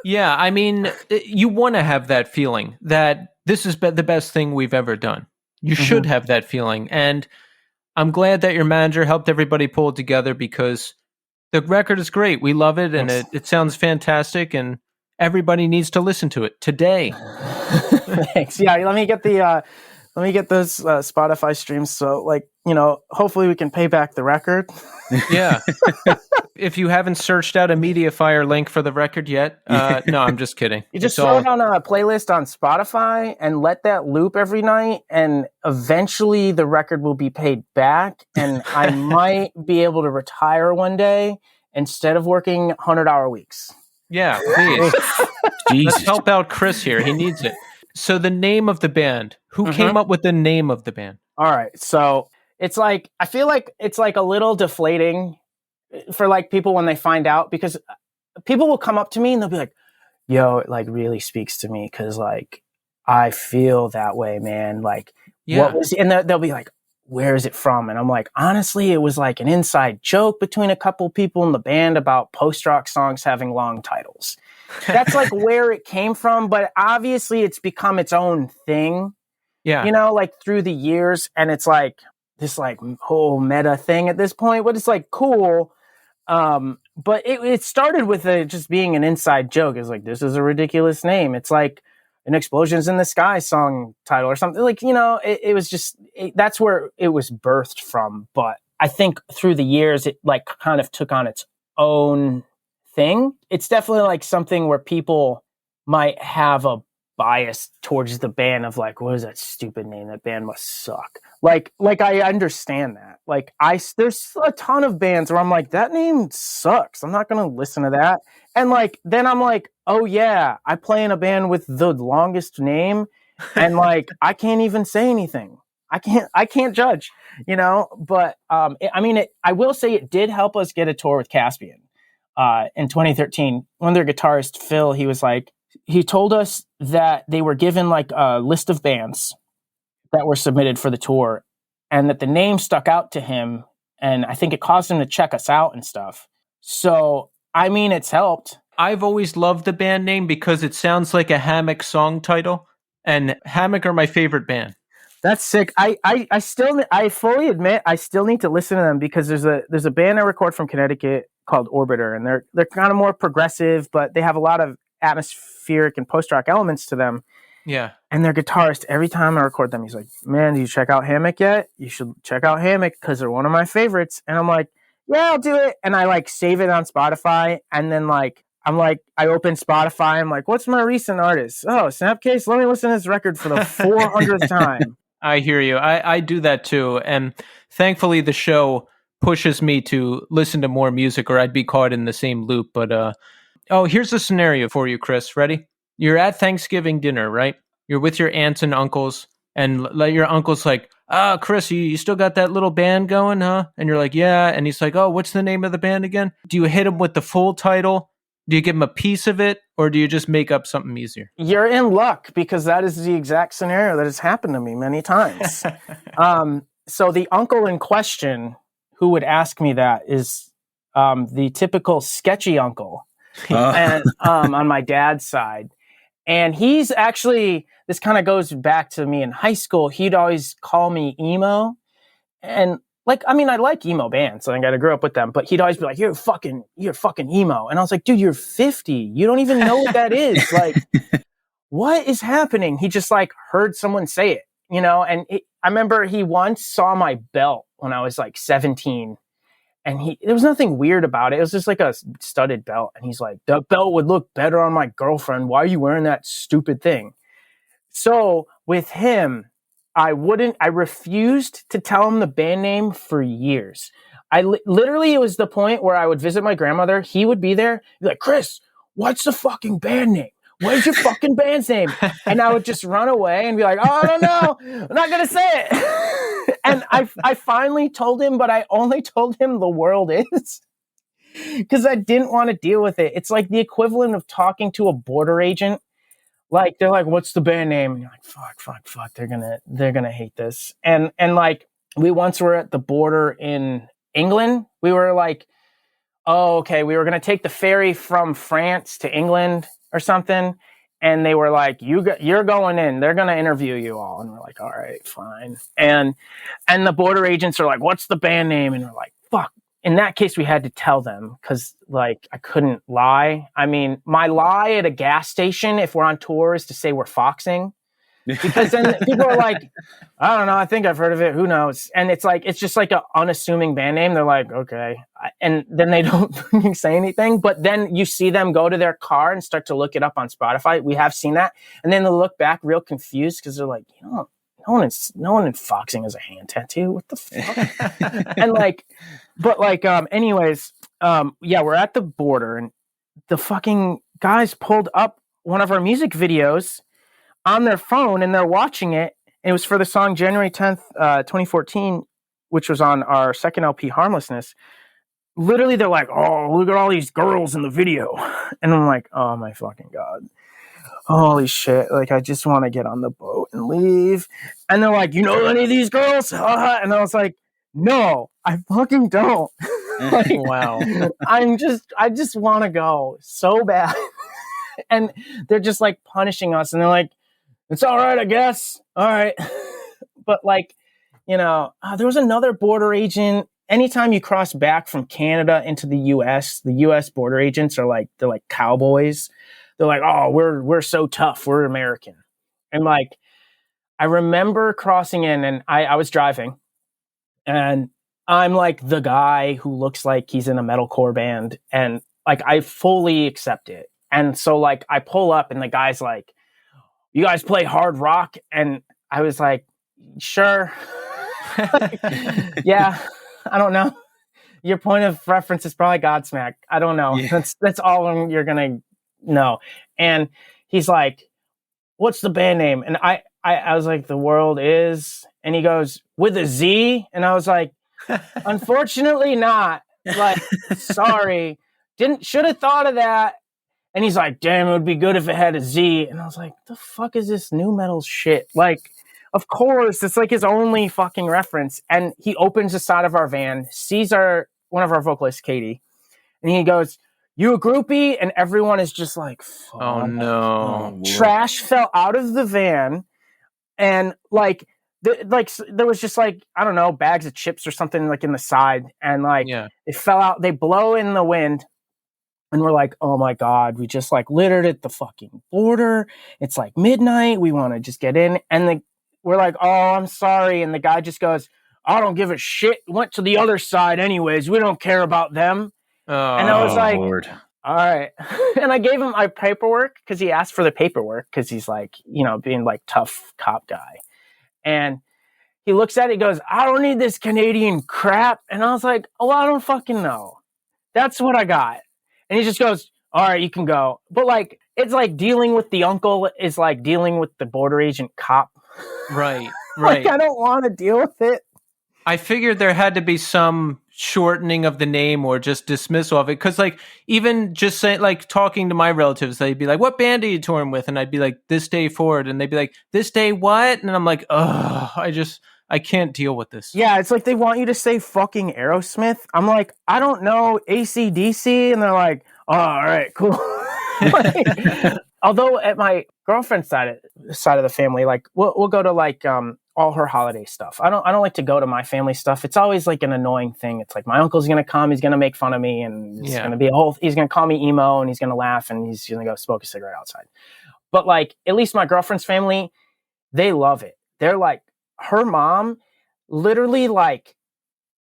Yeah, I mean, you want to have that feeling that this is the best thing we've ever done. You should have that feeling. And I'm glad that your manager helped everybody pull it together because the record is great. We love it. And it sounds fantastic. And everybody needs to listen to it today. Thanks. Yeah, let me get those Spotify streams. So, like, you know, hopefully we can pay back the record. Yeah. If you haven't searched out a Mediafire link for the record yet, no, I'm just kidding. You just throw it on a playlist on Spotify and let that loop every night, and eventually the record will be paid back, and I might be able to retire one day instead of working 100-hour weeks. Yeah, please. Let's help out Chris here. He needs it. So the name of the band. Who came up with the name of the band? All right. So it's like, I feel like it's like a little deflating for like people when they find out, because people will come up to me and they'll be like, yo, it like really speaks to me because like I feel that way, man. Like, what was, and they'll be like, where is it from? And I'm like, honestly, it was like an inside joke between a couple people in the band about post-rock songs having long titles. That's like where it came from, but obviously it's become its own thing. Yeah. You know, like through the years, and it's like this like whole meta thing at this point, but it's like cool. But it started with just being an inside joke. It's like, this is a ridiculous name. It's like an Explosions in the Sky song title or something. Like, you know, it was just, that's where it was birthed from. But I think through the years, it like kind of took on its own thing. It's definitely like something where people might have a bias towards the band of like, what is that stupid name? That band must suck. Like I understand that. Like there's a ton of bands where I'm like, that name sucks. I'm not going to listen to that. And like, then I'm like, oh yeah, I play in a band with the longest name. And like, I can't even say anything. I can't judge, you know, but, I will say it did help us get a tour with Caspian, in 2013. One of their guitarist, Phil, he told us that they were given like a list of bands that were submitted for the tour and that the name stuck out to him. And I think it caused him to check us out and stuff. So, I mean, it's helped. I've always loved the band name because it sounds like a Hammock song title, and Hammock are my favorite band. That's sick. I fully admit I still need to listen to them because there's a band I record from Connecticut called Orbiter, and they're kind of more progressive, but they have a lot of atmospheric and post-rock elements to them. Yeah. And their guitarist, every time I record them, he's like, man, did you check out Hammock yet? You should check out Hammock because they're one of my favorites. And I'm like, yeah, I'll do it. And I like save it on Spotify. And then like, I open Spotify. I'm like, what's my recent artist? Oh, Snapcase. Let me listen to this record for the 400th time. I hear you. I do that too. And thankfully the show pushes me to listen to more music or I'd be caught in the same loop. But, here's a scenario for you, Chris. Ready? You're at Thanksgiving dinner, right? You're with your aunts and uncles, and your uncle's like, Chris, you still got that little band going, huh? And you're like, yeah. And he's like, oh, what's the name of the band again? Do you hit him with the full title? Do you give him a piece of it, or do you just make up something easier? You're in luck because that is the exact scenario that has happened to me many times. So the uncle in question who would ask me that is the typical sketchy uncle and, on my dad's side. And he's actually, this kind of goes back to me in high school. He'd always call me emo. And like, I mean, I like emo bands. I grew up with them, but he'd always be like, you're fucking emo. And I was like, dude, you're 50. You don't even know what that is. Like, what is happening? He just like heard someone say it, you know? And I remember he once saw my belt when I was like 17. And there was nothing weird about it. It was just like a studded belt. And he's like, the belt would look better on my girlfriend. Why are you wearing that stupid thing? So with him, I refused to tell him the band name for years. Literally, it was the point where I would visit my grandmother. He would be there. Be like, Chris, what's the fucking band name? What is your fucking band's name? And I would just run away and be like, oh, I don't know. I'm not going to say it. And I finally told him, but I only told him The World Is because I didn't want to deal with it. It's like the equivalent of talking to a border agent. Like, they're like, what's the band name? And you're like, fuck. They're going to hate this. And like, we once were at the border in England. We were like, oh, okay. We were going to take the ferry from France to England or something. And they were like, you're going in. They're going to interview you all. And we're like, all right, fine. And the border agents are like, what's the band name? And we're like, fuck. In that case, we had to tell them because, like, I couldn't lie. I mean, my lie at a gas station, if we're on tour, is to say we're foxing. Because then people are like, I don't know, I think I've heard of it. Who knows? And it's like, it's just like an unassuming band name. They're like, okay. And then they don't say anything. But then you see them go to their car and start to look it up on Spotify. We have seen that. And then they'll look back real confused because they're like, you know, no one in foxing has a hand tattoo. What the fuck? And like, but like, anyways, yeah, we're at the border and the fucking guys pulled up one of our music videos on their phone and they're watching it. And it was for the song January 10th, 2014, which was on our second LP, Harmlessness. Literally, they're like, oh, look at all these girls in the video. And I'm like, oh my fucking God. Holy shit. Like, I just want to get on the boat and leave. And they're like, you know any of these girls? And I was like, no, I fucking don't. Like, wow. I just want to go so bad. And they're just like punishing us. And they're like, it's all right, I guess. All right. But like, you know, there was another border agent. Anytime you cross back from Canada into the US border agents are like, they're like cowboys. They're like, oh, we're so tough. We're American. And like, I remember crossing in and I was driving and I'm like the guy who looks like he's in a metalcore band. And like, I fully accept it. And so like, I pull up and the guy's like, you guys play hard rock? And I was like, sure. Yeah, I don't know. Your point of reference is probably Godsmack. I don't know. Yeah. That's all you're going to know. And he's like, what's the band name? And I was like, The World Is. And he goes, with a Z? And I was like, unfortunately not. Like, sorry. Should have thought of that. And he's like, damn, it would be good if it had a Z. And I was like, the fuck is this new metal shit? Like, of course, it's like his only fucking reference. And he opens the side of our van, sees one of our vocalists, Katie, and he goes, you a groupie? And everyone is just like, fuck. Oh no. Trash fell out of the van. And like, there was just like, I don't know, bags of chips or something like in the side. And like, It fell out. They blow in the wind. And we're like, oh my God, we just like littered at the fucking border. It's like midnight. We want to just get in. And we're like, oh, I'm sorry. And the guy just goes, I don't give a shit. Went to the other side anyways. We don't care about them. And I was like, Lord. all right. And I gave him my paperwork because he asked for the paperwork because he's like, being like tough cop guy. And he looks at it, he goes, I don't need this Canadian crap. And I was like, oh, I don't fucking know. That's what I got. And he just goes, all right, you can go. But like, it's like dealing with the uncle is like dealing with the border agent cop. Right. Like, I don't want to deal with it. I figured there had to be some shortening of the name or just dismissal of it. Cause like, even just saying, like talking to my relatives, they'd be like, what band are you touring with? And I'd be like, This Day Forward. And they'd be like, This Day what? And I'm like, oh, I can't deal with this. Yeah, it's like they want you to say fucking Aerosmith. I'm like, I don't know, AC/DC. And they're like, oh, all right, cool. Although at my girlfriend's side of the family, like we'll go to like all her holiday stuff. I don't like to go to my family stuff. It's always like an annoying thing. It's like my uncle's gonna come, he's gonna make fun of me, and it's gonna be he's gonna call me emo, and he's gonna laugh, and he's gonna go smoke a cigarette outside. But like at least my girlfriend's family, they love it. They're like, her mom literally like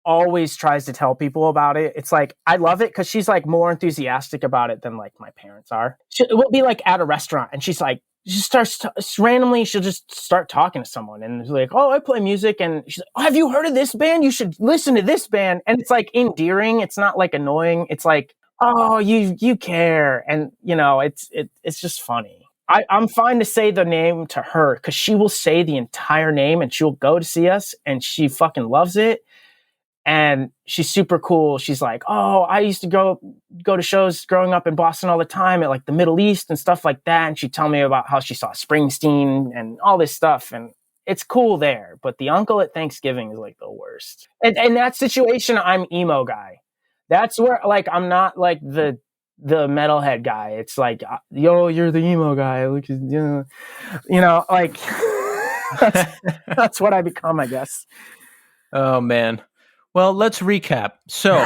always tries to tell people about it. It's like, I love it because she's like more enthusiastic about it than like my parents are. It will be like at a restaurant and she's like, she starts randomly, she'll just start talking to someone and it's like, oh, I play music. And she's like, oh, have you heard of this band? You should listen to this band. And it's like endearing. It's not like annoying. It's like, oh, you care. And it's just funny. I'm fine to say the name to her because she will say the entire name and she'll go to see us and she fucking loves it. And she's super cool. She's like, oh, I used to go to shows growing up in Boston all the time at like the Middle East and stuff like that. And she'd tell me about how she saw Springsteen and all this stuff. And it's cool there. But the uncle at Thanksgiving is like the worst. And in that situation, I'm emo guy. That's where like I'm not like the metalhead guy. It's like, yo, you're the emo guy. Like, like that's what I become, I guess. Oh man. Well, let's recap. So,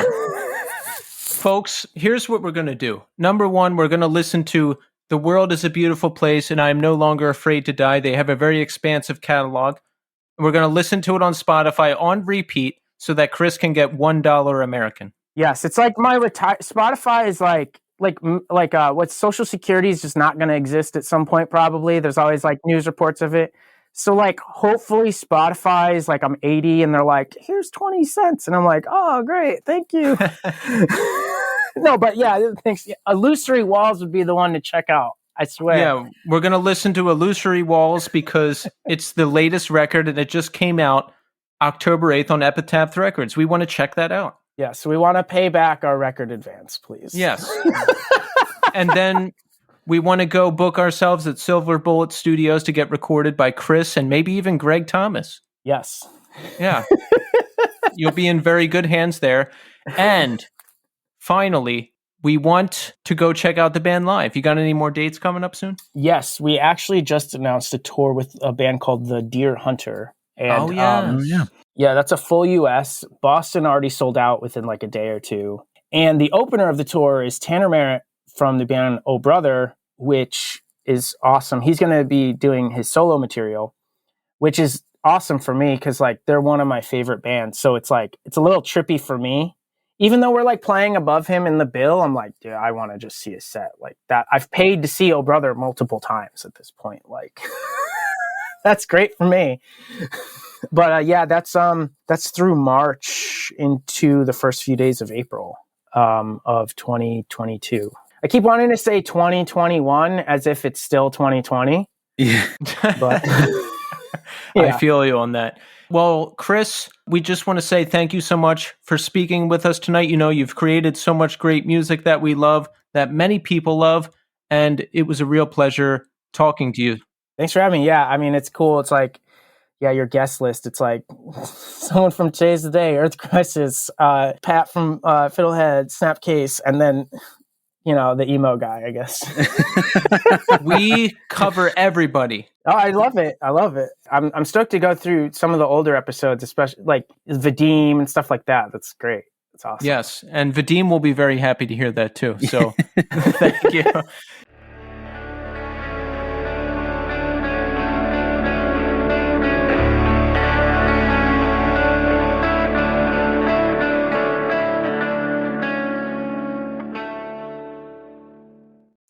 folks, here's what we're going to do. Number one, we're going to listen to The World is a Beautiful Place and I Am No Longer Afraid to Die. They have a very expansive catalog. We're going to listen to it on Spotify on repeat so that Chris can get $1 American. Yes, it's like my Spotify is like what Social Security is just not going to exist at some point probably. There's always like news reports of it. So like hopefully Spotify is like I'm 80 and they're like, here's 20 cents. And I'm like, oh, great. Thank you. No, but yeah, thanks. Illusory Walls would be the one to check out. I swear. Yeah, we're going to listen to Illusory Walls because it's the latest record and it just came out October 8th on Epitaph Records. We want to check that out. Yeah, so we want to pay back our record advance, please. Yes. And then we want to go book ourselves at Silver Bullet Studios to get recorded by Chris and maybe even Greg Thomas. Yes. Yeah. You'll be in very good hands there. And finally, we want to go check out the band live. You got any more dates coming up soon? Yes, we actually just announced a tour with a band called The Deer Hunter. And, yeah, that's a full US. Boston already sold out within like a day or two. And the opener of the tour is Tanner Merritt from the band Oh Brother, which is awesome. He's going to be doing his solo material, which is awesome for me because like they're one of my favorite bands. So it's like, it's a little trippy for me. Even though we're like playing above him in the bill, I'm like, dude, I want to just see a set like that. I've paid to see Oh Brother multiple times at this point. Like, that's great for me. But yeah, that's through March into the first few days of April of 2022. I keep wanting to say 2021 as if it's still 2020. Yeah. But yeah. I feel you on that. Well, Chris, we just want to say thank you so much for speaking with us tonight. You know, you've created so much great music that we love, that many people love, and it was a real pleasure talking to you. Thanks for having me. Yeah, I mean, it's cool. It's like, yeah, your guest list. It's like someone from Today's the Day, Earth Crisis, Pat from Fiddlehead, Snapcase, and then, you know, the emo guy, I guess. We cover everybody. Oh, I love it. I love it. I'm stoked to go through some of the older episodes, especially like Vadim and stuff like that. That's great. It's awesome. Yes, and Vadim will be very happy to hear that too. So thank you.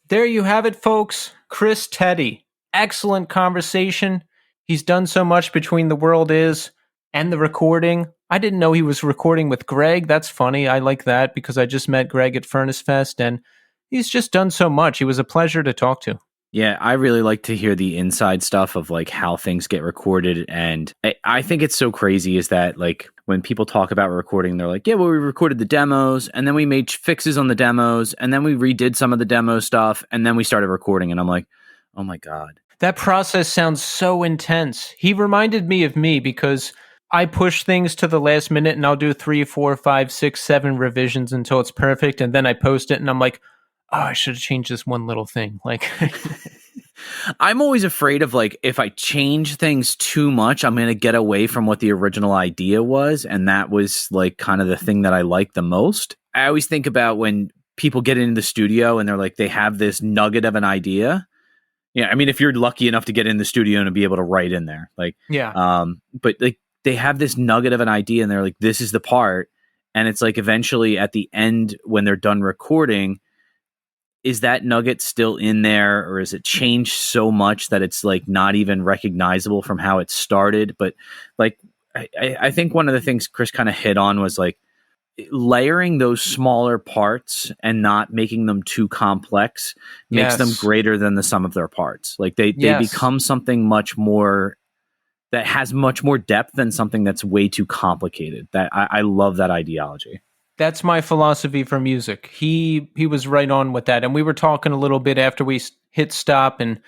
There you have it, folks. Chris Teti. Excellent conversation. He's done so much between The World Is and the recording. I didn't know he was recording with Greg. That's funny. I like that because I just met Greg at Furnace Fest, and he's just done so much. He was a pleasure to talk to. Yeah, I really like to hear the inside stuff of like how things get recorded. And I think it's so crazy is that like when people talk about recording, they're like, yeah, well, we recorded the demos and then we made fixes on the demos and then we redid some of the demo stuff and then we started recording. And I'm like, oh my God. That process sounds so intense. He reminded me of me because I push things to the last minute and I'll do 3, 4, 5, 6, 7 revisions until it's perfect. And then I post it and I'm like, oh, I should have changed this one little thing. Like, I'm always afraid of like, if I change things too much, I'm going to get away from what the original idea was. And that was like kind of the thing that I like the most. I always think about when people get into the studio and they're like, they have this nugget of an idea. Yeah. I mean, if you're lucky enough to get in the studio and to be able to write in there, like, yeah. But like they have this nugget of an idea and they're like, this is the part. And it's like, eventually at the end, when they're done recording, is that nugget still in there or is it changed so much that it's like not even recognizable from how it started? But like, I think one of the things Chris kind of hit on was like layering those smaller parts and not making them too complex makes them greater than the sum of their parts. Like they become something much more that has much more depth than something that's way too complicated. That I love that ideology. That's my philosophy for music. He was right on with that. And we were talking a little bit after we hit stop, and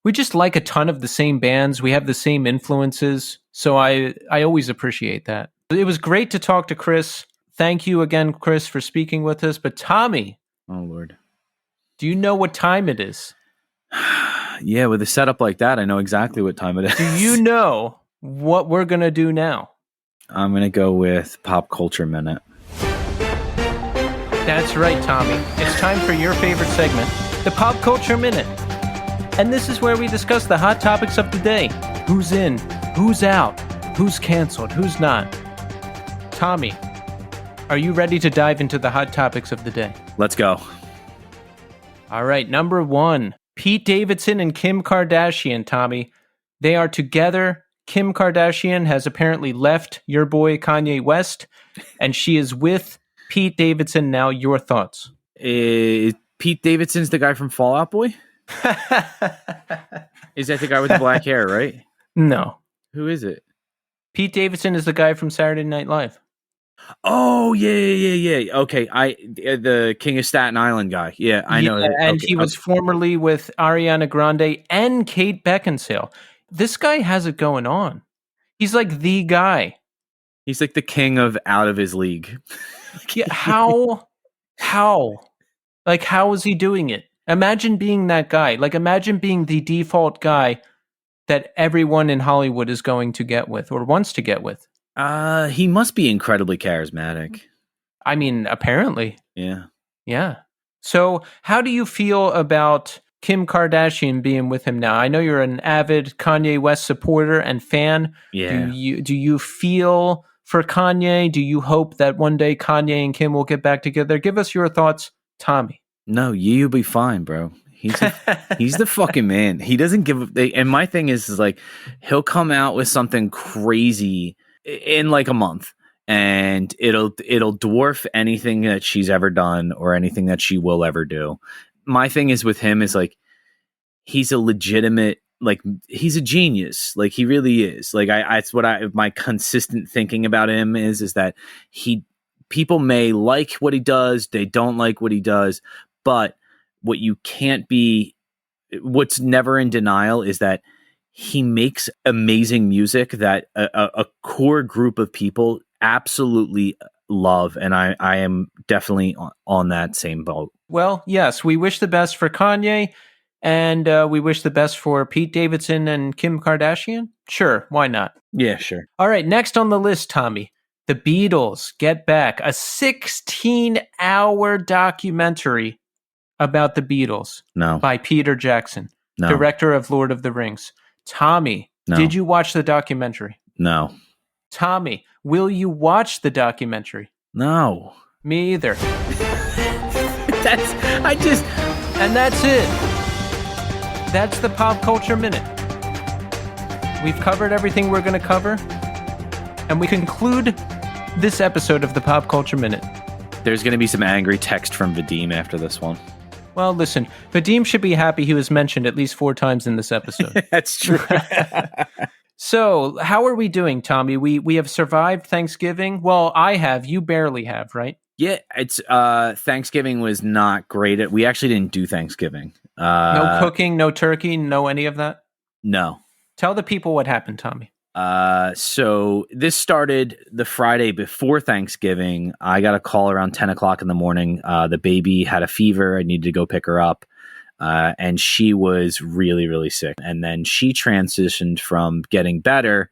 we just like a ton of the same bands. We have the same influences. So I always appreciate that. It was great to talk to Chris. Thank you again, Chris, for speaking with us. But Tommy. Oh, Lord. Do you know what time it is? Yeah, with a setup like that, I know exactly what time it is. Do you know what we're going to do now? I'm going to go with Pop Culture Minute. That's right, Tommy. It's time for your favorite segment, the Pop Culture Minute. And this is where we discuss the hot topics of the day. Who's in, who's out, who's canceled, who's not. Tommy, are you ready to dive into the hot topics of the day? Let's go. All right, number 1, Pete Davidson and Kim Kardashian, Tommy. They are together. Kim Kardashian has apparently left your boy Kanye West, and she is with Pete Davidson. Now, your thoughts. Pete Davidson's the guy from Fall Out Boy? Is that the guy with the black hair, right? No. Who is it? Pete Davidson is the guy from Saturday Night Live. Oh, yeah. Okay, the King of Staten Island guy. Yeah, I know. And he was formerly with Ariana Grande and Kate Beckinsale. This guy has it going on. He's like the guy. He's like the king of out of his league. Yeah, how? Like, how is he doing it? Imagine being that guy. Like, imagine being the default guy that everyone in Hollywood is going to get with or wants to get with. He must be incredibly charismatic. I mean, apparently. Yeah. So, how do you feel about Kim Kardashian being with him now? I know you're an avid Kanye West supporter and fan. Yeah. Do you feel for Kanye? Do you hope that one day Kanye and Kim will get back together? Give us your thoughts, Tommy. No, you'll be fine, bro. He's the fucking man. He doesn't give a... And my thing is like, he'll come out with something crazy in like a month, and it'll dwarf anything that she's ever done or anything that she will ever do. My thing is with him is like, he's a legitimate, like, he's a genius. Like, he really is. Like, my consistent thinking about him is that people may like what he does. They don't like what he does, but what's never in denial is that he makes amazing music that a core group of people absolutely love. And I am definitely on that same boat. Well, yes, we wish the best for Kanye, and we wish the best for Pete Davidson and Kim Kardashian. Sure, why not? Yeah, sure. All right, next on the list, Tommy. The Beatles Get Back, a 16-hour documentary about the Beatles. No. By Peter Jackson, No. director of Lord of the Rings. Tommy, No. did you watch the documentary? No. Tommy, will you watch the documentary? No. Me either. And that's it. That's the Pop Culture Minute. We've covered everything we're going to cover, and we conclude this episode of the Pop Culture Minute. There's going to be some angry text from Vadim after this one. Well, listen, Vadim should be happy he was mentioned at least 4 times in this episode. That's true. So, how are we doing, Tommy? We have survived Thanksgiving. Well, I have. You barely have, right? Yeah, it's Thanksgiving was not great. We actually didn't do Thanksgiving. No cooking, no turkey, no any of that? No. Tell the people what happened, Tommy. So this started the Friday before Thanksgiving. I got a call around 10 o'clock in the morning. The baby had a fever. I needed to go pick her up. And she was really, really sick. And then she transitioned from getting better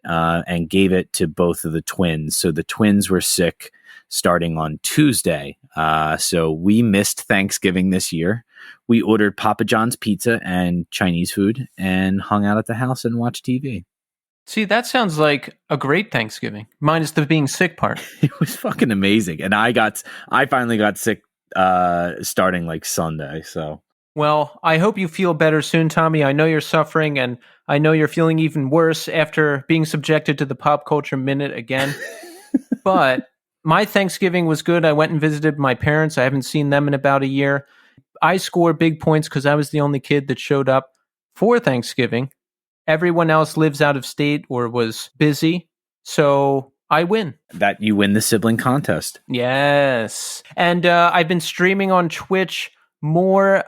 and gave it to both of the twins. So the twins were sick starting on Tuesday. So we missed Thanksgiving this year. We ordered Papa John's pizza and Chinese food and hung out at the house and watched TV. See, that sounds like a great Thanksgiving, minus the being sick part. It was fucking amazing. And I finally got sick starting like Sunday. So, well, I hope you feel better soon, Tommy. I know you're suffering, and I know you're feeling even worse after being subjected to the Pop Culture Minute again. But my Thanksgiving was good. I went and visited my parents. I haven't seen them in about a year. I scored big points because I was the only kid that showed up for Thanksgiving. Everyone else lives out of state or was busy, so I win. That you win the sibling contest. Yes. And I've been streaming on Twitch more.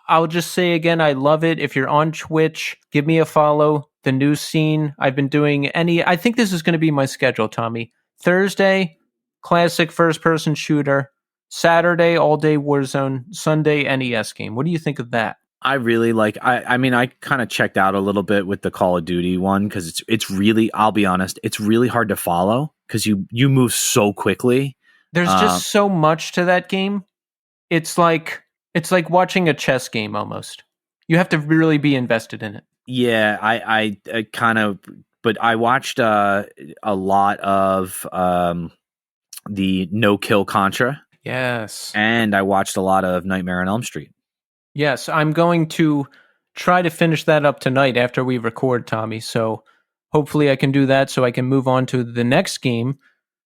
I'll just say again, I love it. If you're on Twitch, give me a follow. The New Scene. I've been doing I think this is going to be my schedule, Tommy. Thursday, classic first-person shooter. Saturday, all-day Warzone. Sunday, NES game. What do you think of that? I really like. I mean, I kind of checked out a little bit with the Call of Duty one because it's really. I'll be honest, it's really hard to follow because you move so quickly. There's just so much to that game. It's like watching a chess game almost. You have to really be invested in it. Yeah, I kind of. But I watched a lot of the No Kill Contra. Yes, and I watched a lot of Nightmare on Elm Street. Yes, I'm going to try to finish that up tonight after we record, Tommy. So hopefully I can do that so I can move on to the next game.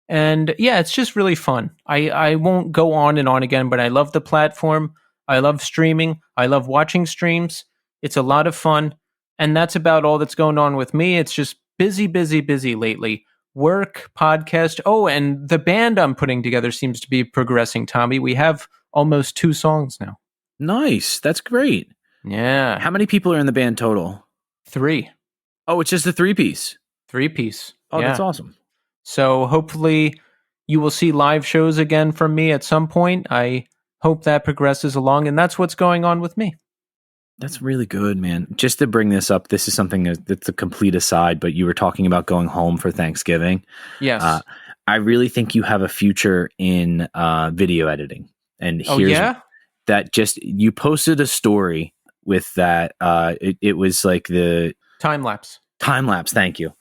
And yeah, it's just really fun. I won't go on and on again, but I love the platform. I love streaming. I love watching streams. It's a lot of fun. And that's about all that's going on with me. It's just busy lately. Work, podcast. Oh, and the band I'm putting together seems to be progressing, Tommy. We have almost 2 songs now. Nice. That's great. Yeah. How many people are in the band total? 3. Oh, it's just a 3-piece. 3-piece. Oh, yeah. That's awesome. So hopefully you will see live shows again from me at some point. I hope that progresses along, and that's what's going on with me. That's really good, man. Just to bring this up, this is something that's a complete aside, but you were talking about going home for Thanksgiving. Yes. I really think you have a future in video editing. And here's that just, you posted a story with that. It was like the time lapse. Thank you.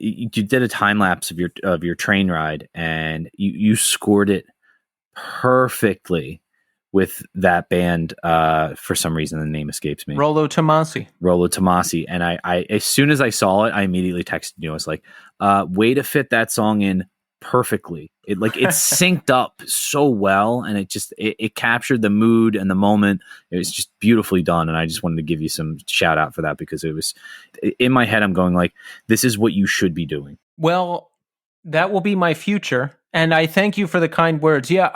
You did a time lapse of your train ride, and you scored it perfectly with that band. For some reason, the name escapes me. Rollo Tomasi. And I as soon as I saw it, I immediately texted you. I was like, way to fit that song in perfectly. It synced up so well, and it captured the mood and the moment. It was just beautifully done, and I just wanted to give you some shout out for that, because it was in my head. I'm going like, this is what you should be doing. Well, that will be my future, and I thank you for the kind words. Yeah,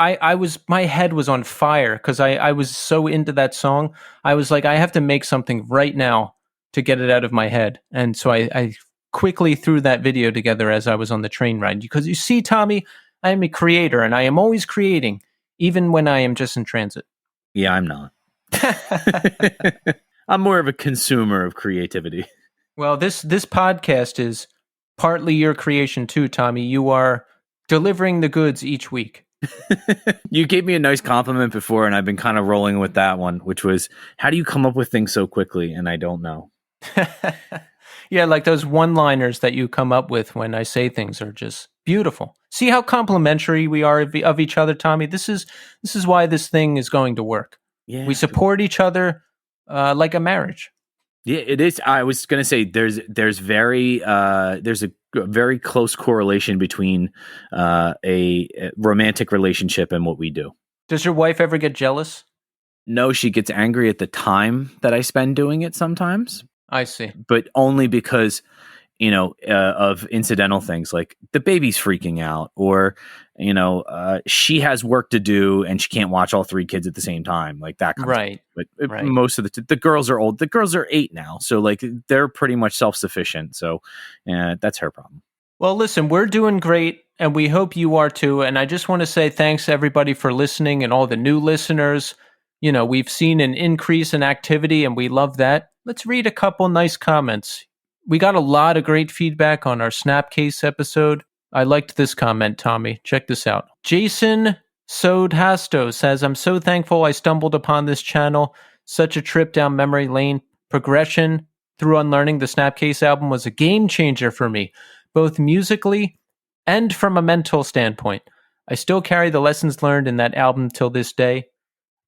my head was on fire because I was so into that song. I was like, I have to make something right now to get it out of my head, and so I quickly threw that video together as I was on the train ride. Because you see, Tommy, I am a creator, and I am always creating, even when I am just in transit. Yeah, I'm not. I'm more of a consumer of creativity. Well, this podcast is partly your creation too, Tommy. You are delivering the goods each week. You gave me a nice compliment before, and I've been kind of rolling with that one, which was, how do you come up with things so quickly? And I don't know. Yeah, like those one-liners that you come up with when I say things are just beautiful. See how complimentary we are of each other, Tommy? This is why this thing is going to work. Yeah. We support each other like a marriage. Yeah, it is. I was going to say there's a very close correlation between a romantic relationship and what we do. Does your wife ever get jealous? No, she gets angry at the time that I spend doing it sometimes. I see. But only because, of incidental things like the baby's freaking out, or, she has work to do and she can't watch all three kids at the same time. Like that kind of thing. But most of the girls are old. The girls are 8 now. So like they're pretty much self-sufficient. So that's her problem. Well, listen, we're doing great and we hope you are too. And I just want to say thanks everybody for listening and all the new listeners. We've seen an increase in activity and we love that. Let's read a couple nice comments. We got a lot of great feedback on our Snapcase episode. I liked this comment, Tommy. Check this out. Jason Sodhasto says, I'm so thankful I stumbled upon this channel. Such a trip down memory lane. Progression through Unlearning the Snapcase album was a game changer for me, both musically and from a mental standpoint. I still carry the lessons learned in that album till this day.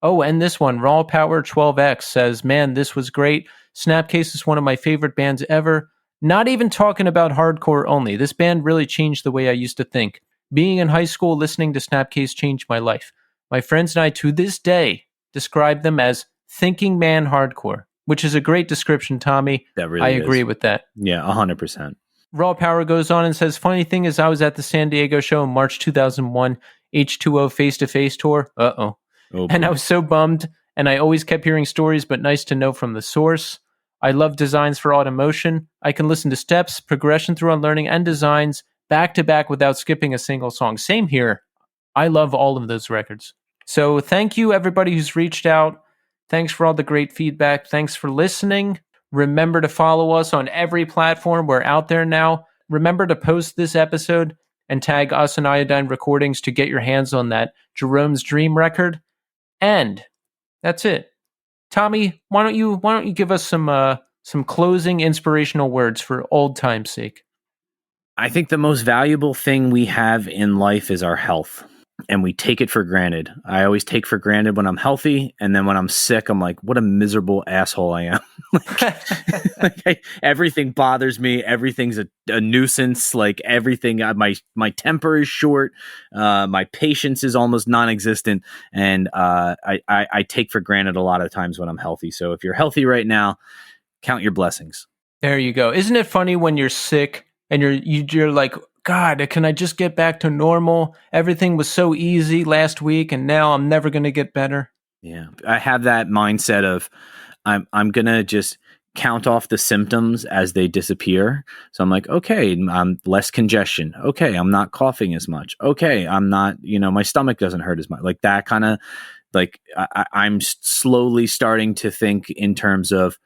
Oh, and this one, Raw Power 12X says, man, this was great. Snapcase is one of my favorite bands ever. Not even talking about hardcore only. This band really changed the way I used to think. Being in high school, listening to Snapcase changed my life. My friends and I, to this day, describe them as thinking man hardcore, which is a great description, Tommy. That really I agree with that. Yeah, 100%. Raw Power goes on and says, funny thing is I was at the San Diego show in March 2001, H2O face-to-face tour. And I was so bummed, and I always kept hearing stories, but nice to know from the source. I love designs for Automotion. I can listen to steps, progression through Unlearning, and designs back to back without skipping a single song. Same here. I love all of those records. So thank you, everybody who's reached out. Thanks for all the great feedback. Thanks for listening. Remember to follow us on every platform. We're out there now. Remember to post this episode and tag us and Iodine Recordings to get your hands on that Jerome's Dream record. And that's it. Tommy, why don't you give us some closing inspirational words for old time's sake? I think the most valuable thing we have in life is our health, and we take it for granted. I always take for granted when I'm healthy, and then when I'm sick, I'm like, what a miserable asshole I am. Everything bothers me. Everything's a nuisance. Like everything, my temper is short. My patience is almost non-existent, and I take for granted a lot of times when I'm healthy. So if you're healthy right now, count your blessings. There you go. Isn't it funny when you're sick and you're like, God, can I just get back to normal? Everything was so easy last week, and now I'm never going to get better. Yeah, I have that mindset of I'm going to just count off the symptoms as they disappear. So I'm like, okay, I'm less congestion. Okay, I'm not coughing as much. Okay, I'm not, my stomach doesn't hurt as much. Like that kind of, like I'm slowly starting to think in terms of,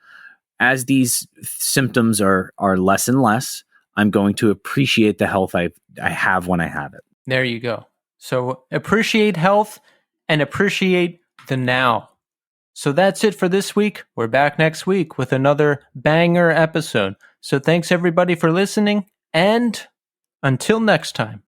as these symptoms are less and less, I'm going to appreciate the health I have when I have it. There you go. So appreciate health and appreciate the now. So that's it for this week. We're back next week with another banger episode. So thanks everybody for listening, and until next time.